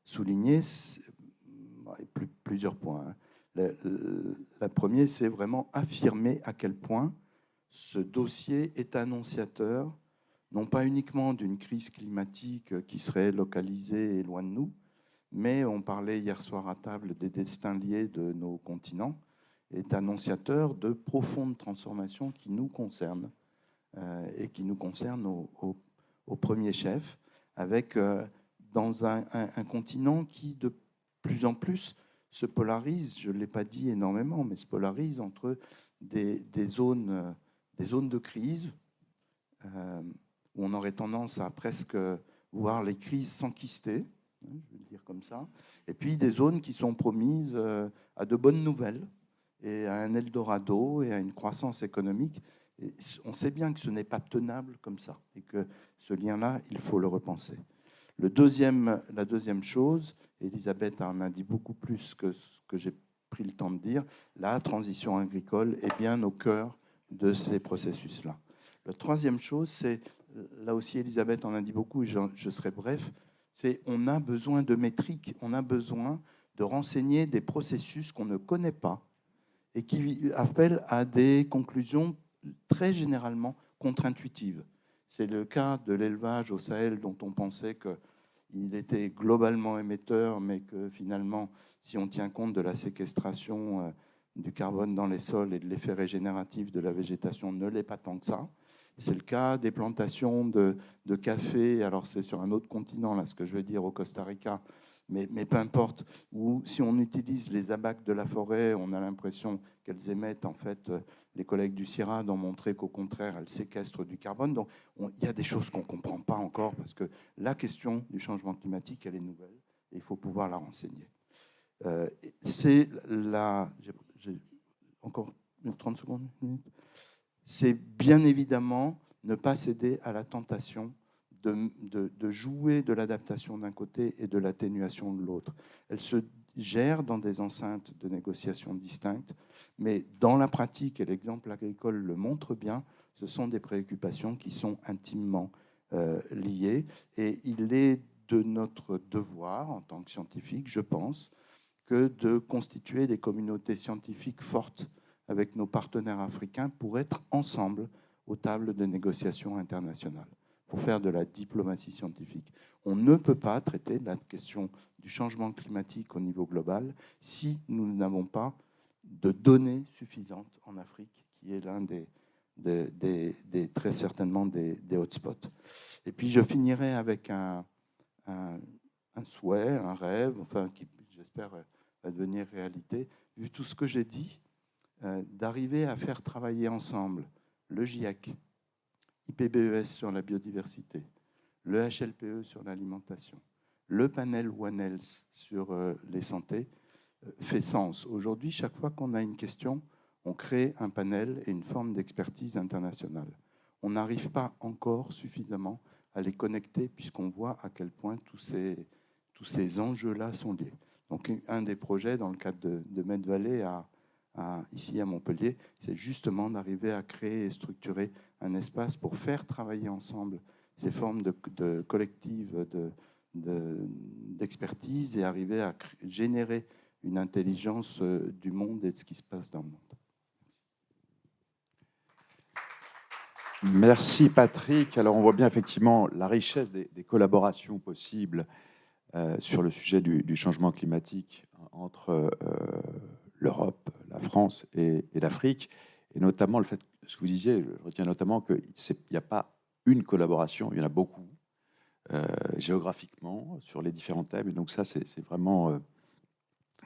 souligner, plusieurs points. La première, c'est vraiment affirmer à quel point ce dossier est annonciateur, non pas uniquement d'une crise climatique qui serait localisée et loin de nous, mais on parlait hier soir à table des destins liés de nos continents, est annonciateur de profondes transformations qui nous concernent et qui nous concernent au premier chef, avec dans un continent qui de plus en plus se polarise, je ne l'ai pas dit énormément, mais se polarise entre des zones de crise, où on aurait tendance à presque voir les crises s'enquister, je vais le dire comme ça, et puis des zones qui sont promises à de bonnes nouvelles, et à un Eldorado, et à une croissance économique. Et on sait bien que ce n'est pas tenable comme ça, et que ce lien-là, il faut le repenser. La deuxième chose, Elisabeth en a dit beaucoup plus que ce que j'ai pris le temps de dire, la transition agricole est bien au cœur de ces processus-là. La troisième chose, c'est, là aussi Elisabeth en a dit beaucoup, et je serai bref, c'est on a besoin de métriques, on a besoin de renseigner des processus qu'on ne connaît pas et qui appellent à des conclusions très généralement contre-intuitives. C'est le cas de l'élevage au Sahel, dont on pensait qu'il était globalement émetteur, mais que finalement, si on tient compte de la séquestration du carbone dans les sols et de l'effet régénératif de la végétation, ne l'est pas tant que ça. C'est le cas des plantations de café, alors c'est sur un autre continent, là, ce que je veux dire, au Costa Rica, mais peu importe, où si on utilise les abacs de la forêt, on a l'impression qu'elles émettent, en fait, les collègues du CIRAD ont montré qu'au contraire, elles séquestrent du carbone. Donc, il y a des choses qu'on ne comprend pas encore, parce que la question du changement climatique, elle est nouvelle, et il faut pouvoir la renseigner. C'est j'ai encore 30 secondes. C'est bien évidemment ne pas céder à la tentation de jouer de l'adaptation d'un côté et de l'atténuation de l'autre. Elle se gère dans des enceintes de négociations distinctes, mais dans la pratique, et l'exemple agricole le montre bien, ce sont des préoccupations qui sont intimement liées. Et il est de notre devoir, en tant que scientifique, je pense, que de constituer des communautés scientifiques fortes avec nos partenaires africains pour être ensemble aux tables de négociations internationales, pour faire de la diplomatie scientifique. On ne peut pas traiter la question du changement climatique au niveau global si nous n'avons pas de données suffisantes en Afrique, qui est l'un des très certainement des hotspots. Et puis je finirai avec un souhait, un rêve, enfin qui j'espère va devenir réalité, vu tout ce que j'ai dit, d'arriver à faire travailler ensemble le GIEC, IPBES sur la biodiversité, le HLPE sur l'alimentation, le panel One Health sur les santé, fait sens. Aujourd'hui, chaque fois qu'on a une question, on crée un panel et une forme d'expertise internationale. On n'arrive pas encore suffisamment à les connecter, puisqu'on voit à quel point tous ces enjeux-là sont liés. Donc, un des projets dans le cadre de Medvalley ici à Montpellier, c'est justement d'arriver à créer et structurer un espace pour faire travailler ensemble ces formes de collectives d'expertise et arriver à générer une intelligence du monde et de ce qui se passe dans le monde.
Merci Patrick. Alors on voit bien effectivement la richesse des collaborations possibles sur le sujet du changement climatique entre l'Europe, la France et l'Afrique, et notamment le fait, ce que vous disiez, je retiens notamment qu'il n'y a pas une collaboration, il y en a beaucoup, géographiquement, sur les différents thèmes, et donc ça c'est vraiment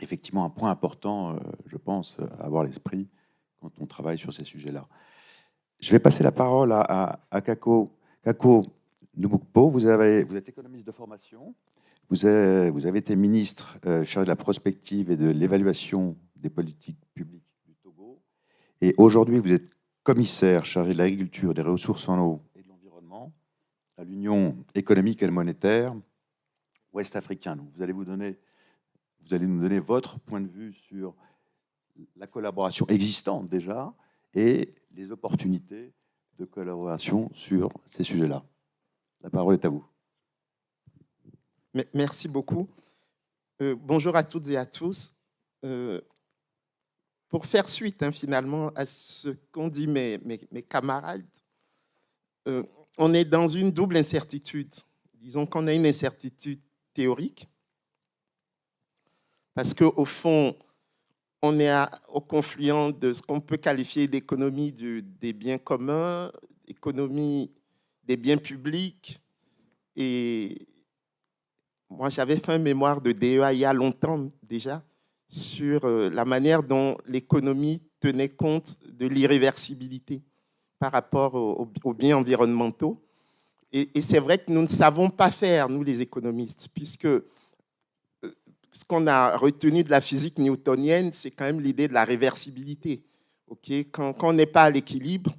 effectivement un point important, je pense, à avoir à l'esprit quand on travaille sur ces sujets-là. Je vais passer la parole à Kako. Kako Nubukpo, vous êtes économiste de formation, vous avez été ministre chargé de la prospective et de l'évaluation des politiques publiques du Togo, et aujourd'hui vous êtes commissaire chargé de l'agriculture, des ressources en eau et de l'environnement à l'Union économique et monétaire ouest-africain. Donc, vous allez nous donner votre point de vue sur la collaboration existante déjà et les opportunités de collaboration sur ces sujets-là. La parole est à vous.
Merci beaucoup. Bonjour à toutes et à tous. Pour faire suite finalement à ce qu'ont dit mes camarades, on est dans une double incertitude. Disons qu'on a une incertitude théorique, parce qu'au fond, on est au confluent de ce qu'on peut qualifier d'économie des biens communs, économie des biens publics. Et moi, j'avais fait un mémoire de DEA il y a longtemps déjà sur la manière dont l'économie tenait compte de l'irréversibilité par rapport aux biens environnementaux. Et c'est vrai que nous ne savons pas faire, nous les économistes, puisque ce qu'on a retenu de la physique newtonienne, c'est quand même l'idée de la réversibilité. Okay, quand on n'est pas à l'équilibre,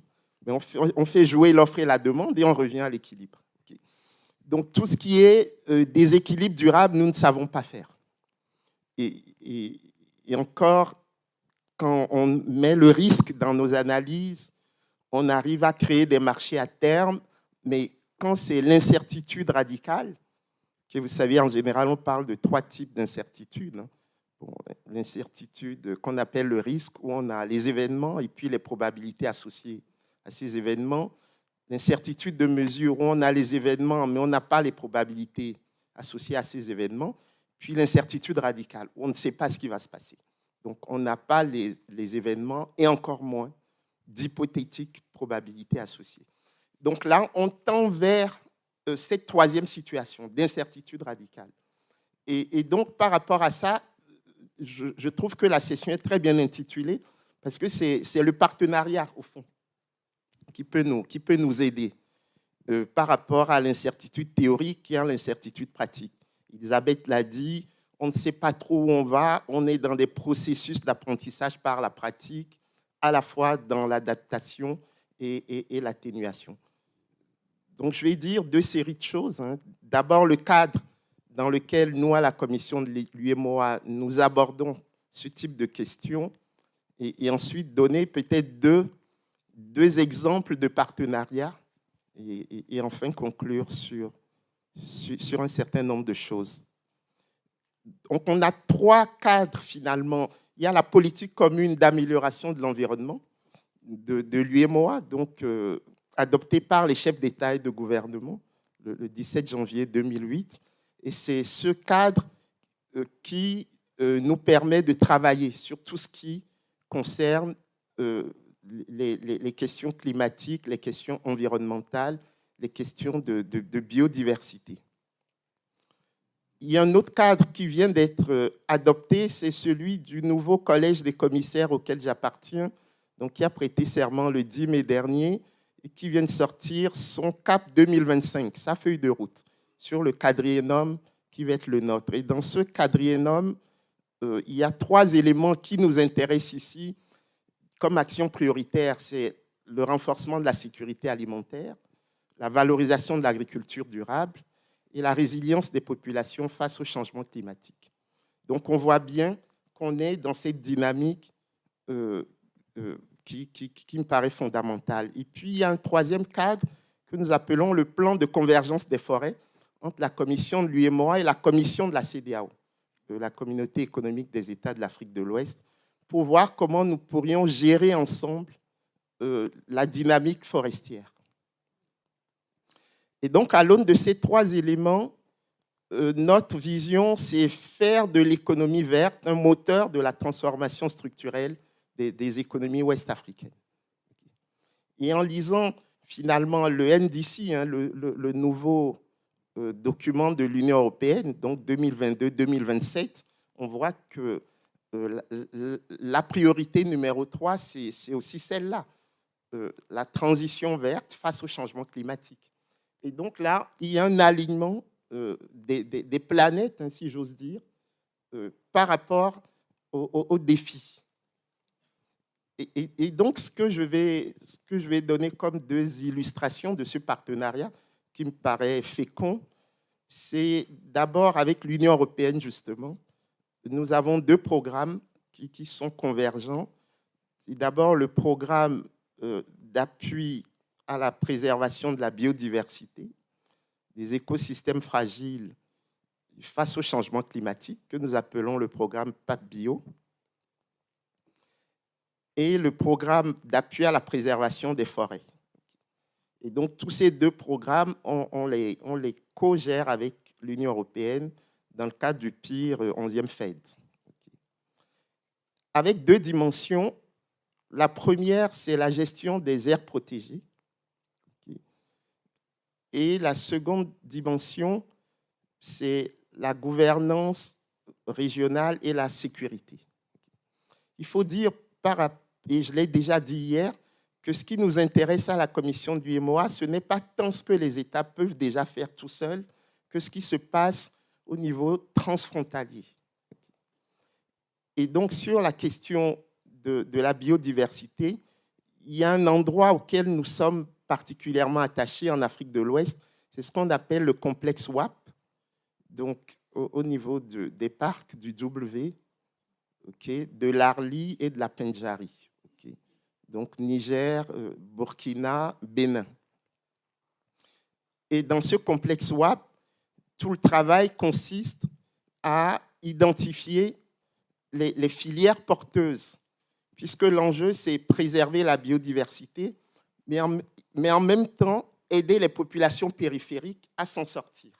on fait jouer l'offre et la demande et on revient à l'équilibre. Okay. Donc tout ce qui est déséquilibre durable, nous ne savons pas faire. Et encore, quand on met le risque dans nos analyses, on arrive à créer des marchés à terme, mais quand c'est l'incertitude radicale, que vous savez, en général, on parle de 3 types d'incertitudes. Bon, l'incertitude qu'on appelle le risque, où on a les événements et puis les probabilités associées à ces événements. L'incertitude de mesure, où on a les événements, mais on n'a pas les probabilités associées à ces événements. Puis l'incertitude radicale, où on ne sait pas ce qui va se passer. Donc, on n'a pas les événements et encore moins d'hypothétiques probabilités associées. Donc là, on tend vers cette 3e situation d'incertitude radicale. Et donc, par rapport à ça, je trouve que la session est très bien intitulée parce que c'est le partenariat, au fond, qui peut nous aider par rapport à l'incertitude théorique et à l'incertitude pratique. Elisabeth l'a dit, on ne sait pas trop où on va, on est dans des processus d'apprentissage par la pratique, à la fois dans l'adaptation et l'atténuation. Donc, je vais dire 2 séries de choses. D'abord, le cadre dans lequel nous, à la commission de l'UEMOA, nous abordons ce type de questions et ensuite donner peut-être deux exemples de partenariat et enfin conclure sur un certain nombre de choses. Donc, on a 3 cadres finalement. Il y a la politique commune d'amélioration de l'environnement de l'UEMOA, donc adoptée par les chefs d'État et de gouvernement le 17 janvier 2008. Et c'est ce cadre qui nous permet de travailler sur tout ce qui concerne les questions climatiques, les questions environnementales, les questions de biodiversité. Il y a un autre cadre qui vient d'être adopté, c'est celui du nouveau collège des commissaires auquel j'appartiens, donc qui a prêté serment le 10 mai dernier et qui vient de sortir son CAP 2025, sa feuille de route, sur le quadriennum qui va être le nôtre. Et dans ce quadriennum, il y a 3 éléments qui nous intéressent ici comme action prioritaire. C'est le renforcement de la sécurité alimentaire, la valorisation de l'agriculture durable et la résilience des populations face au changement climatique. Donc, on voit bien qu'on est dans cette dynamique qui me paraît fondamentale. Et puis, il y a un 3e cadre que nous appelons le plan de convergence des forêts entre la commission de l'UEMOA et la commission de la CEDEAO, de la Communauté économique des États de l'Afrique de l'Ouest, pour voir comment nous pourrions gérer ensemble la dynamique forestière. Et donc, à l'aune de ces 3 éléments, notre vision, c'est faire de l'économie verte un moteur de la transformation structurelle des économies ouest-africaines. Et en lisant finalement le NDC, le nouveau document de l'Union européenne, donc 2022-2027, on voit que la priorité numéro 3, c'est aussi celle-là, la transition verte face au changement climatique. Et donc là, il y a un alignement des planètes, si j'ose dire, par rapport aux défis. Et donc, ce que je vais donner comme 2 illustrations de ce partenariat qui me paraît fécond, c'est d'abord avec l'Union européenne, justement. Nous avons 2 programmes qui sont convergents. C'est d'abord le programme d'appui à la préservation de la biodiversité, des écosystèmes fragiles face au changement climatique, que nous appelons le programme PAP-Bio, et le programme d'appui à la préservation des forêts. Et donc, tous ces 2 programmes, on les co-gère avec l'Union européenne dans le cadre du PIR 11e FED. Avec 2 dimensions. La première, c'est la gestion des aires protégées. Et la seconde dimension, c'est la gouvernance régionale et la sécurité. Il faut dire, et je l'ai déjà dit hier, que ce qui nous intéresse à la commission du UEMOA, ce n'est pas tant ce que les États peuvent déjà faire tout seuls, que ce qui se passe au niveau transfrontalier. Et donc, sur la question de la biodiversité, il y a un endroit auquel nous sommes particulièrement attachés en Afrique de l'Ouest, c'est ce qu'on appelle le complexe WAP, donc au niveau des parcs du W, de l'Arli et de la Pendjari. Donc Niger, Burkina, Bénin. Et dans ce complexe WAP, tout le travail consiste à identifier les filières porteuses, puisque l'enjeu, c'est préserver la biodiversité, mais en même temps, aider les populations périphériques à s'en sortir.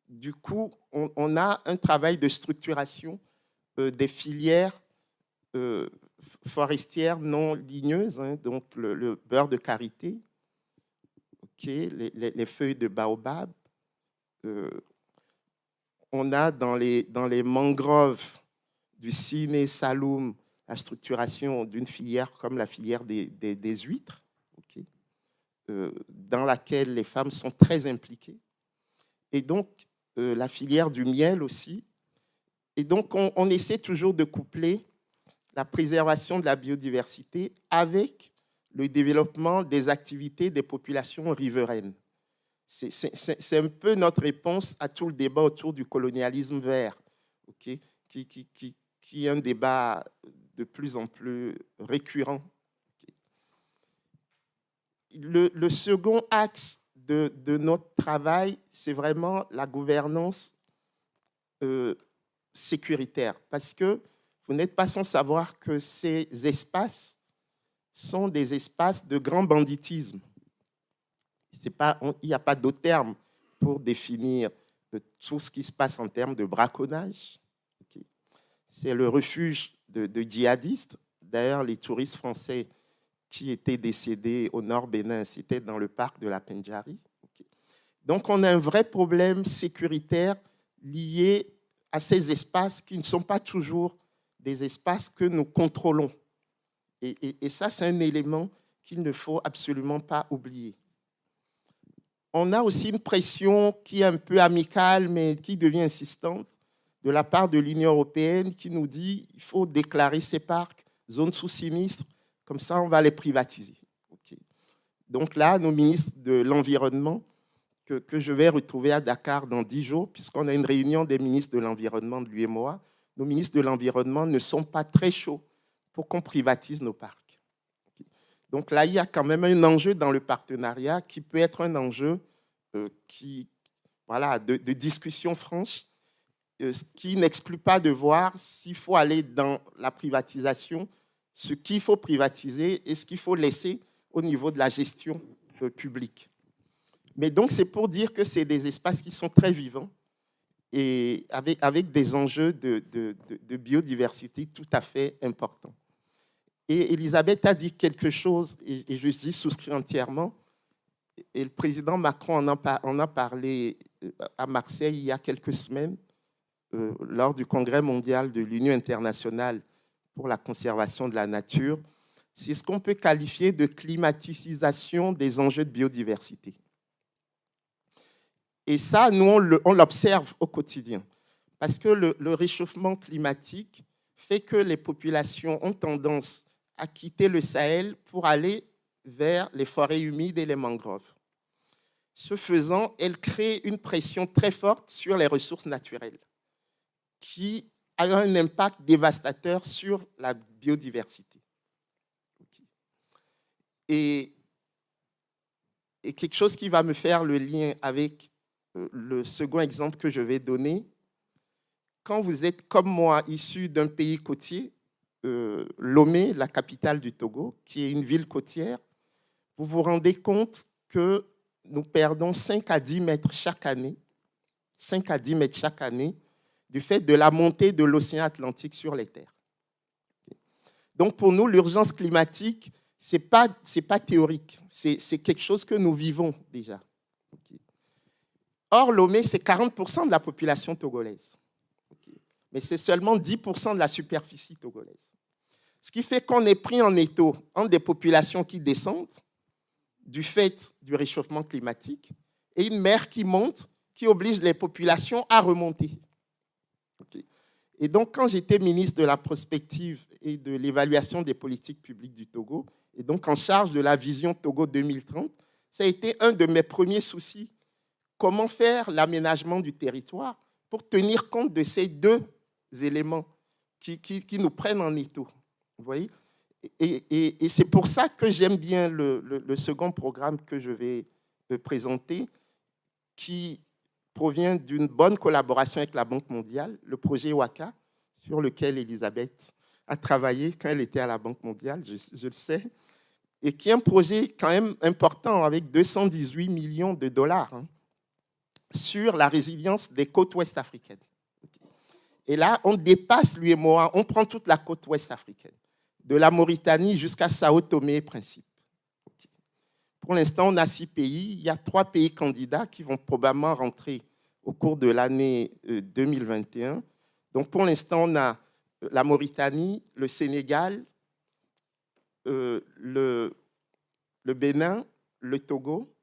Du coup, on a un travail de structuration des filières forestières non ligneuses, donc le beurre de karité, les feuilles de baobab. On a dans les mangroves du Siné Saloum la structuration d'une filière comme la filière des huîtres, dans laquelle les femmes sont très impliquées. Et donc, la filière du miel aussi. Et donc, on essaie toujours de coupler la préservation de la biodiversité avec le développement des activités des populations riveraines. C'est un peu notre réponse à tout le débat autour du colonialisme vert, qui est un débat de plus en plus récurrent. Le second axe de notre travail, c'est vraiment la gouvernance sécuritaire, parce que vous n'êtes pas sans savoir que ces espaces sont des espaces de grand banditisme. Il n'y a pas d'autre terme pour définir tout ce qui se passe en termes de braconnage. C'est le refuge de djihadistes. D'ailleurs, les touristes français qui étaient décédés au nord Bénin, c'était dans le parc de la Pendjari. Donc, on a un vrai problème sécuritaire lié à ces espaces qui ne sont pas toujours des espaces que nous contrôlons. Et ça, c'est un élément qu'il ne faut absolument pas oublier. On a aussi une pression qui est un peu amicale, mais qui devient insistante, de la part de l'Union européenne qui nous dit qu'il faut déclarer ces parcs zones sous sinistre, comme ça on va les privatiser. Donc là, nos ministres de l'Environnement, que je vais retrouver à Dakar dans 10 jours, puisqu'on a une réunion des ministres de l'Environnement de l'UEMOA, nos ministres de l'Environnement ne sont pas très chauds pour qu'on privatise nos parcs. Donc là, il y a quand même un enjeu dans le partenariat qui peut être un enjeu de discussion franche, qui n'exclut pas de voir s'il faut aller dans la privatisation, ce qu'il faut privatiser et ce qu'il faut laisser au niveau de la gestion publique. Mais donc, c'est pour dire que c'est des espaces qui sont très vivants et avec des enjeux de biodiversité tout à fait importants. Et Elisabeth a dit quelque chose, et je dis souscris entièrement, et le président Macron en a parlé à Marseille il y a quelques semaines, lors du Congrès mondial de l'Union internationale pour la conservation de la nature. C'est ce qu'on peut qualifier de climatisation des enjeux de biodiversité. Et ça, nous, on l'observe au quotidien. Parce que le réchauffement climatique fait que les populations ont tendance à quitter le Sahel pour aller vers les forêts humides et les mangroves. Ce faisant, elle crée une pression très forte sur les ressources naturelles qui a un impact dévastateur sur la biodiversité. Et quelque chose qui va me faire le lien avec le second exemple que je vais donner, quand vous êtes comme moi issu d'un pays côtier, Lomé, la capitale du Togo, qui est une ville côtière, vous vous rendez compte que nous perdons 5 à 10 mètres chaque année, 5 à 10 mètres chaque année, du fait de la montée de l'océan Atlantique sur les terres. Donc pour nous, l'urgence climatique, ce n'est pas théorique, c'est quelque chose que nous vivons déjà. Or, Lomé, c'est 40% de la population togolaise. Mais c'est seulement 10% de la superficie togolaise. Ce qui fait qu'on est pris en étau entre des populations qui descendent du fait du réchauffement climatique et une mer qui monte, qui oblige les populations à remonter. Et donc, quand j'étais ministre de la prospective et de l'évaluation des politiques publiques du Togo, et donc en charge de la vision Togo 2030, ça a été un de mes premiers soucis. Comment faire l'aménagement du territoire pour tenir compte de ces deux éléments qui nous prennent en étau. Vous voyez ? Et c'est pour ça que j'aime bien le second programme que je vais présenter, qui provient d'une bonne collaboration avec la Banque mondiale, le projet WACA, sur lequel Elisabeth a travaillé quand elle était à la Banque mondiale, je le sais, et qui est un projet quand même important avec 218 millions de dollars sur la résilience des côtes ouest africaines. Et là, on dépasse l'UEMOA, on prend toute la côte ouest africaine, de la Mauritanie jusqu'à Sao Tomé et Principe. Pour l'instant, on a 6 pays. Il y a 3 pays candidats qui vont probablement rentrer au cours de l'année 2021. Donc, pour l'instant, on a la Mauritanie, le Sénégal, le Bénin, le Togo,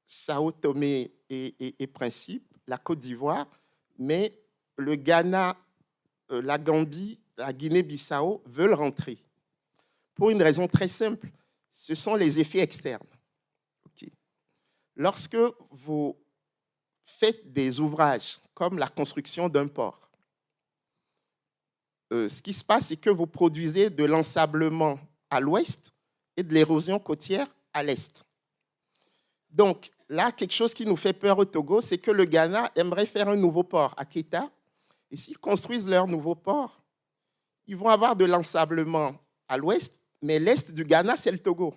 Sao Tomé et Principe, la Côte d'Ivoire, mais le Ghana, la Gambie, la Guinée-Bissau veulent rentrer. Pour une raison très simple, ce sont les effets externes. Lorsque vous faites des ouvrages comme la construction d'un port, ce qui se passe, c'est que vous produisez de l'ensablement à l'ouest et de l'érosion côtière à l'est. Donc, là, quelque chose qui nous fait peur au Togo, c'est que le Ghana aimerait faire un nouveau port à Keita. Et s'ils construisent leur nouveau port, ils vont avoir de l'ensablement à l'ouest, mais l'est du Ghana, c'est le Togo.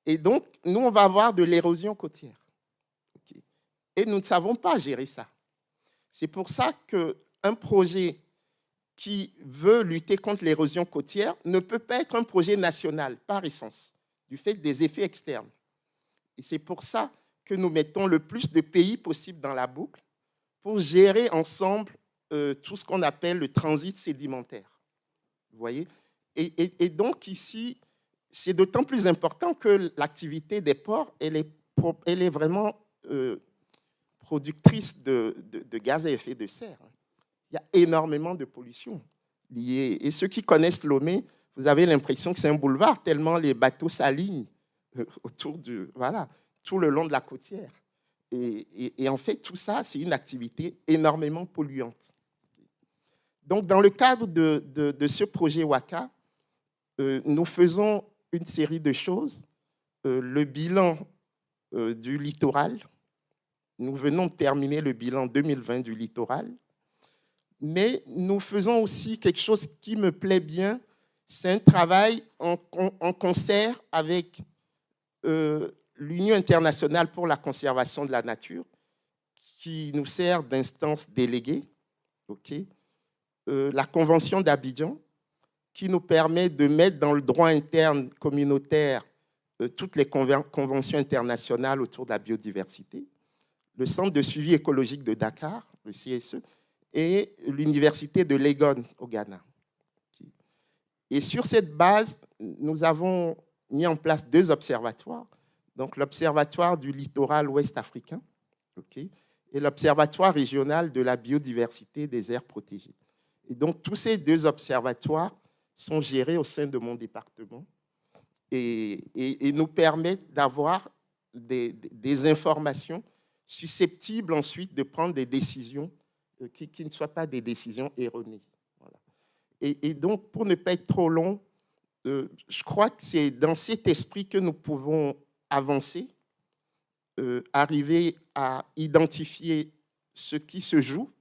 Et donc, nous, on va avoir de l'érosion côtière. Et nous ne savons pas gérer ça. C'est pour ça qu'un projet qui veut lutter contre l'érosion côtière ne peut pas être un projet national, par essence, du fait des effets externes. Et c'est pour ça que nous mettons le plus de pays possible dans la boucle pour gérer ensemble tout ce qu'on appelle le transit sédimentaire. Vous voyez ? Et donc ici, c'est d'autant plus important que l'activité des ports, elle est vraiment productrice de gaz à effet de serre. Il y a énormément de pollution liée. Et ceux qui connaissent Lomé, vous avez l'impression que c'est un boulevard, tellement les bateaux s'alignent autour tout le long de la côtière. Et en fait, tout ça, c'est une activité énormément polluante. Donc, dans le cadre de ce projet WACA, nous faisons une série de choses. Le bilan du littoral. Nous venons de terminer le bilan 2020 du littoral. Mais nous faisons aussi quelque chose qui me plaît bien. C'est un travail en concert avec l'Union internationale pour la conservation de la nature, qui nous sert d'instance déléguée, la Convention d'Abidjan, qui nous permet de mettre dans le droit interne communautaire toutes les conventions internationales autour de la biodiversité, le Centre de suivi écologique de Dakar, le CSE, et l'Université de Legon au Ghana. Et sur cette base, nous avons mis en place 2 observatoires. Donc, l'Observatoire du littoral ouest africain et l'Observatoire régional de la biodiversité des aires protégées. Et donc, tous ces 2 observatoires sont gérés au sein de mon département et nous permettent d'avoir des informations susceptibles ensuite de prendre des décisions qui ne soient pas des décisions erronées. Voilà. Et donc, pour ne pas être trop long, je crois que c'est dans cet esprit que nous pouvons avancer, arriver à identifier ce qui se joue,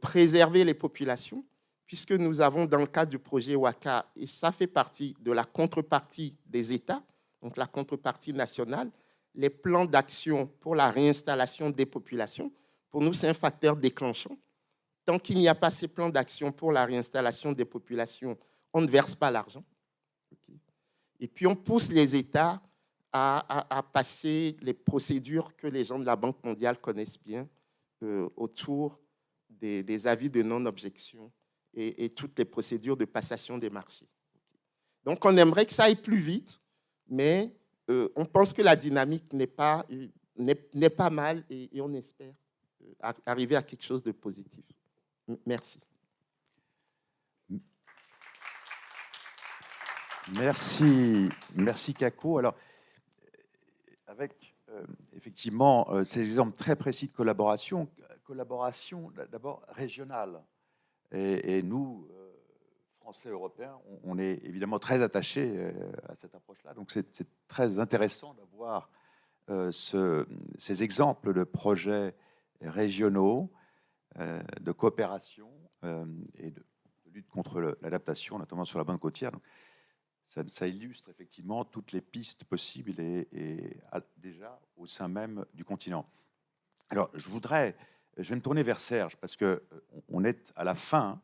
préserver les populations, puisque nous avons dans le cadre du projet WACA, et ça fait partie de la contrepartie des États, donc la contrepartie nationale, les plans d'action pour la réinstallation des populations. Pour nous, c'est un facteur déclenchant. Tant qu'il n'y a pas ces plans d'action pour la réinstallation des populations, on ne verse pas l'argent. Et puis, on pousse les États à passer les procédures que les gens de la Banque mondiale connaissent bien autour des avis de non-objection et toutes les procédures de passation des marchés. Donc, on aimerait que ça aille plus vite, mais on pense que la dynamique n'est pas mal et on espère arriver à quelque chose de positif. Merci.
Merci Kako. Alors, avec effectivement ces exemples très précis de collaboration d'abord régionale. Et nous, Français, Européens, on est évidemment très attachés à cette approche-là. Donc, c'est très intéressant d'avoir ces exemples de projets régionaux, de coopération et de lutte contre l'adaptation, notamment sur la bande côtière. Donc, ça illustre effectivement toutes les pistes possibles et déjà au sein même du continent. Alors, je vais me tourner vers Serge parce qu'on est à la fin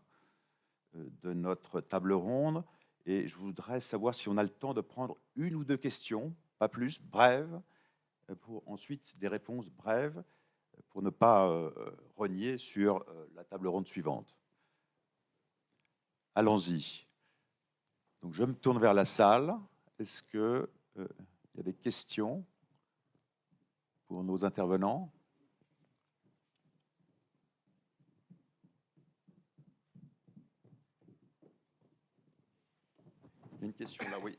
de notre table ronde et je voudrais savoir si on a le temps de prendre une ou deux questions, pas plus, brèves, pour ensuite des réponses brèves pour ne pas renier sur la table ronde suivante. Allons-y. Donc, je me tourne vers la salle. Est-ce qu'il y a des questions pour nos intervenants ? Il y a une question là, oui.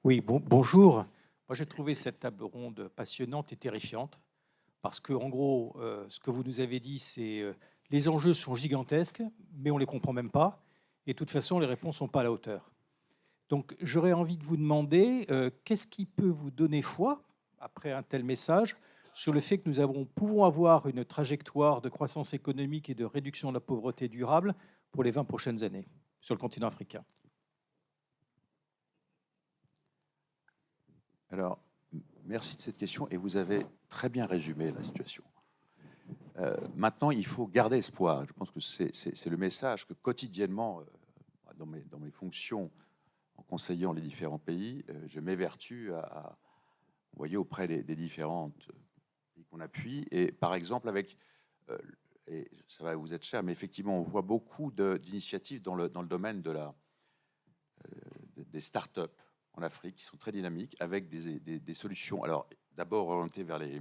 Oui, bonjour. Moi, j'ai trouvé cette table ronde passionnante et terrifiante parce que, en gros, ce que vous nous avez dit, c'est les enjeux sont gigantesques, mais on ne les comprend même pas. Et de toute façon, les réponses ne sont pas à la hauteur. Donc, j'aurais envie de vous demander qu'est-ce qui peut vous donner foi, après un tel message, sur le fait que nous pouvons avoir une trajectoire de croissance économique et de réduction de la pauvreté durable pour les 20 prochaines années sur le continent africain.
Alors, merci de cette question et vous avez très bien résumé la situation. Maintenant, il faut garder espoir. Je pense que c'est le message que quotidiennement, dans mes fonctions en conseillant les différents pays, je m'évertue à voyez, auprès des différentes pays qu'on appuie. Et par exemple, et ça va vous être cher, mais effectivement, on voit beaucoup d'initiatives dans le domaine des startups en Afrique qui sont très dynamiques avec des solutions. Alors, d'abord orientées vers les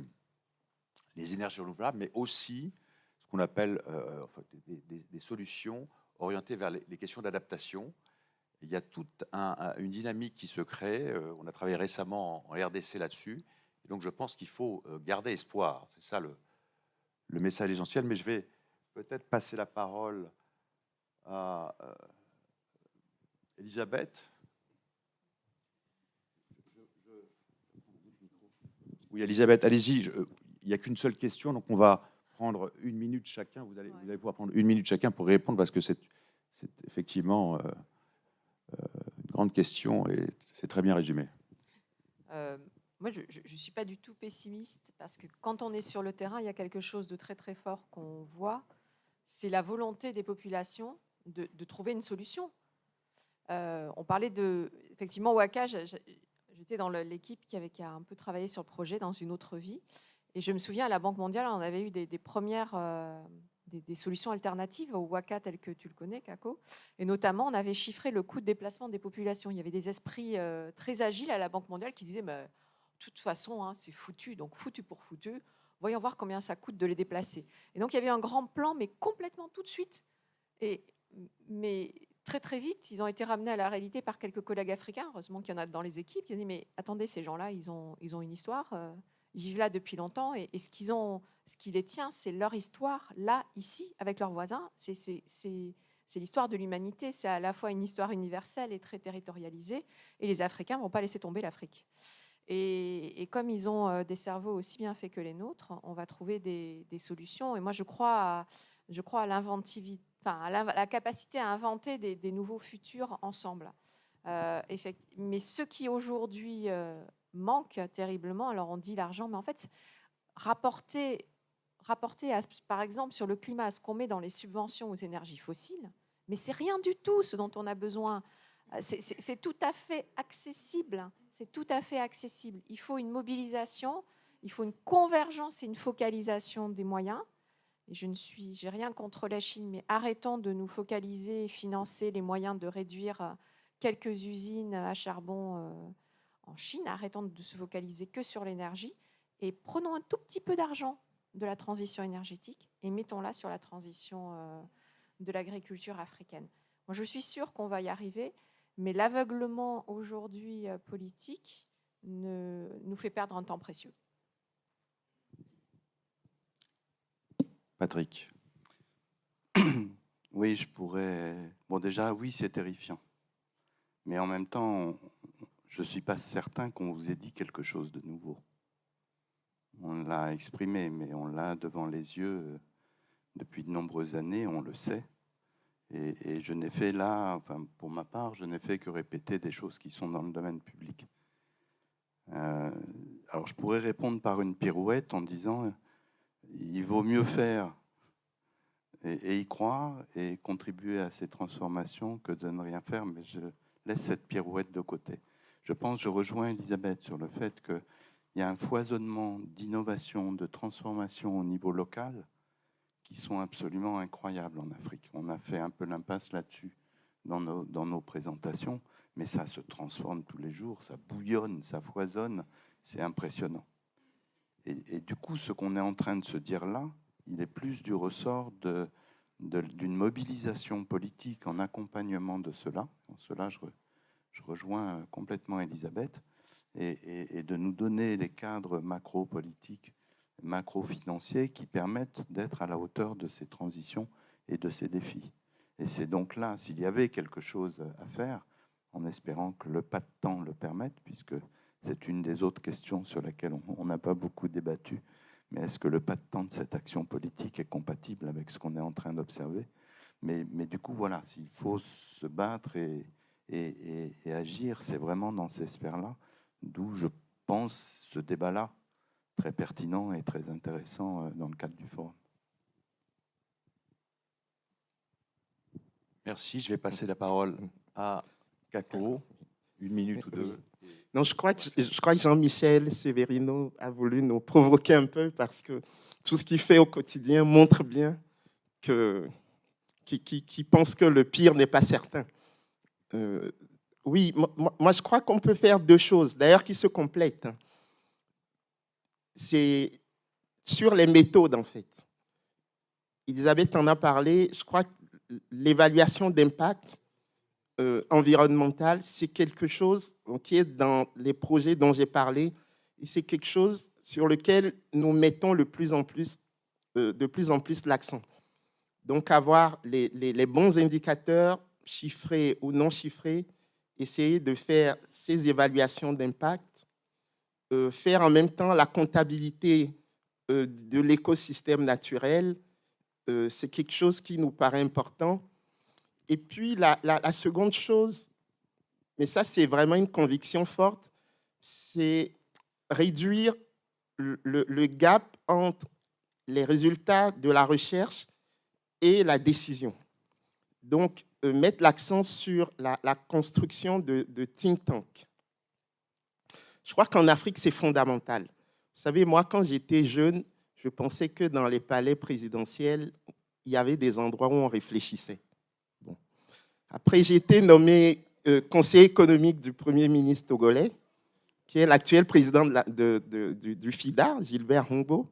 énergies renouvelables, mais aussi ce qu'on appelle des solutions orientées vers les questions d'adaptation. Il y a toute une dynamique qui se crée. On a travaillé récemment en RDC là-dessus. Et donc, je pense qu'il faut garder espoir. C'est ça le message essentiel. Mais je vais peut-être passer la parole à Elisabeth. Oui, Elisabeth, allez-y. Il n'y a qu'une seule question, donc on va prendre 1 minute chacun. Vous allez pouvoir prendre 1 minute chacun pour répondre, parce que c'est effectivement une grande question et c'est très bien résumé.
Moi, je ne suis pas du tout pessimiste, parce que quand on est sur le terrain, il y a quelque chose de très très fort qu'on voit, c'est la volonté des populations de trouver une solution. On parlait effectivement, WACA, j'étais dans l'équipe qui a un peu travaillé sur le projet dans une autre vie. Et je me souviens, à la Banque mondiale, on avait eu des premières des solutions alternatives au WACA tel que tu le connais, Kako. Et notamment, on avait chiffré le coût de déplacement des populations. Il y avait des esprits très agiles à la Banque mondiale qui disaient, de toute toute façon, hein, c'est foutu, donc foutu pour foutu. Voyons voir combien ça coûte de les déplacer. Et donc, il y avait un grand plan, mais complètement tout de suite. Mais très, très vite, ils ont été ramenés à la réalité par quelques collègues africains. Heureusement qu'il y en a dans les équipes qui ont dit, mais attendez, ces gens-là, ils ont une histoire. Ils vivent là depuis longtemps. Et ce qui les tient, c'est leur histoire, là, ici, avec leurs voisins. C'est l'histoire de l'humanité. C'est à la fois une histoire universelle et très territorialisée. Et les Africains ne vont pas laisser tomber l'Afrique. Et comme ils ont des cerveaux aussi bien faits que les nôtres, on va trouver des solutions. Et moi, je crois à l'inventivité, enfin, à la capacité à inventer des nouveaux futurs ensemble. Mais ce qui aujourd'hui manque terriblement, alors on dit l'argent, mais en fait, rapporter par exemple, sur le climat, ce qu'on met dans les subventions aux énergies fossiles, mais c'est rien du tout ce dont on a besoin. C'est tout à fait accessible. C'est tout à fait accessible. Il faut une mobilisation, il faut une convergence et une focalisation des moyens. Et j'ai rien contre la Chine, mais arrêtons de nous focaliser et financer les moyens de réduire quelques usines à charbon en Chine. Arrêtons de se focaliser que sur l'énergie et prenons un tout petit peu d'argent de la transition énergétique et mettons-la sur la transition de l'agriculture africaine. Moi, je suis sûre qu'on va y arriver. Mais l'aveuglement aujourd'hui politique nous fait perdre un temps précieux.
Patrick.
Oui, je pourrais... Bon, déjà, oui, c'est terrifiant. Mais en même temps, je ne suis pas certain qu'on vous ait dit quelque chose de nouveau. On l'a exprimé, mais on l'a devant les yeux depuis de nombreuses années, on le sait. Et je n'ai fait là, enfin, pour ma part, je n'ai fait que répéter des choses qui sont dans le domaine public. Alors, je pourrais répondre par une pirouette en disant il vaut mieux faire et y croire et contribuer à ces transformations que de ne rien faire, mais je laisse cette pirouette de côté. Je rejoins Elisabeth sur le fait qu'il y a un foisonnement d'innovation, de transformation au niveau local qui sont absolument incroyables en Afrique. On a fait un peu l'impasse là-dessus dans nos présentations, mais ça se transforme tous les jours, ça bouillonne, ça foisonne, c'est impressionnant. Et du coup, ce qu'on est en train de se dire là, il est plus du ressort d'une mobilisation politique en accompagnement de cela. En cela, je rejoins complètement Elisabeth, et de nous donner les cadres macro-politiques, macro-financiers qui permettent d'être à la hauteur de ces transitions et de ces défis. Et c'est donc là, s'il y avait quelque chose à faire, en espérant que le pas de temps le permette, puisque c'est une des autres questions sur laquelle on n'a pas beaucoup débattu, mais est-ce que le pas de temps de cette action politique est compatible avec ce qu'on est en train d'observer ? Mais du coup, voilà, s'il faut se battre et agir, c'est vraiment dans ces sphères-là, d'où je pense ce débat-là très pertinent et très intéressant dans le cadre du forum.
Merci. Je vais passer la parole à Kako, 1 minute ou 2.
Non, je crois que Jean-Michel Severino a voulu nous provoquer un peu parce que tout ce qu'il fait au quotidien montre bien qu'il pense que le pire n'est pas certain. Oui, moi, je crois qu'on peut faire 2 choses, d'ailleurs, qui se complètent. C'est sur les méthodes, en fait. Elisabeth en a parlé. Je crois que l'évaluation d'impact environnemental, c'est quelque chose qui est dans les projets dont j'ai parlé, et c'est quelque chose sur lequel nous mettons de plus en plus l'accent. Donc, avoir les bons indicateurs, chiffrés ou non chiffrés, essayer de faire ces évaluations d'impact, faire en même temps la comptabilité de l'écosystème naturel, c'est quelque chose qui nous paraît important. Et puis, la seconde chose, mais ça, c'est vraiment une conviction forte, c'est réduire le gap entre les résultats de la recherche et la décision. Donc, mettre l'accent sur la construction de think tanks. Je crois qu'en Afrique, c'est fondamental. Vous savez, moi, quand j'étais jeune, je pensais que dans les palais présidentiels, il y avait des endroits où on réfléchissait. Bon. Après, j'ai été nommé conseiller économique du Premier ministre togolais. qui est l'actuel président du FIDA, Gilbert Hongbo.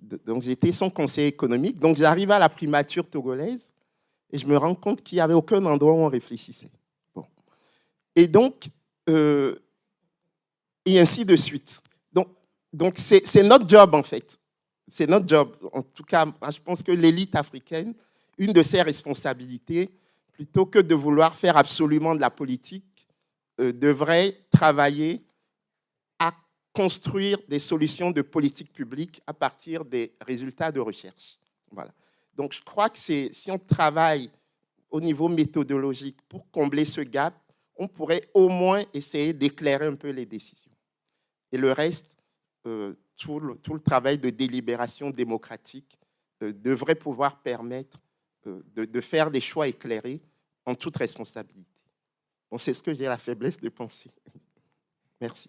Donc, j'étais son conseiller économique. Donc, j'arrive à la primature togolaise et je me rends compte qu'il n'y avait aucun endroit où on réfléchissait. Bon. Et donc, et ainsi de suite. Donc c'est notre job, en fait. C'est notre job. En tout cas, je pense que l'élite africaine, une de ses responsabilités, plutôt que de vouloir faire absolument de la politique, devrait travailler à construire des solutions de politique publique à partir des résultats de recherche. Voilà. Donc, je crois que si on travaille au niveau méthodologique pour combler ce gap, on pourrait au moins essayer d'éclairer un peu les décisions. Et le reste, tout le travail de délibération démocratique devrait pouvoir permettre de faire des choix éclairés en toute responsabilité. Bon, c'est ce que j'ai la faiblesse de penser. Merci.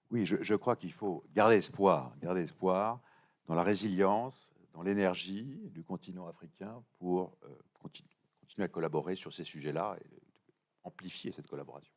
Oui, je crois qu'il faut garder espoir dans la résilience, dans l'énergie du continent africain pour continuer à collaborer sur ces sujets-là et amplifier cette collaboration.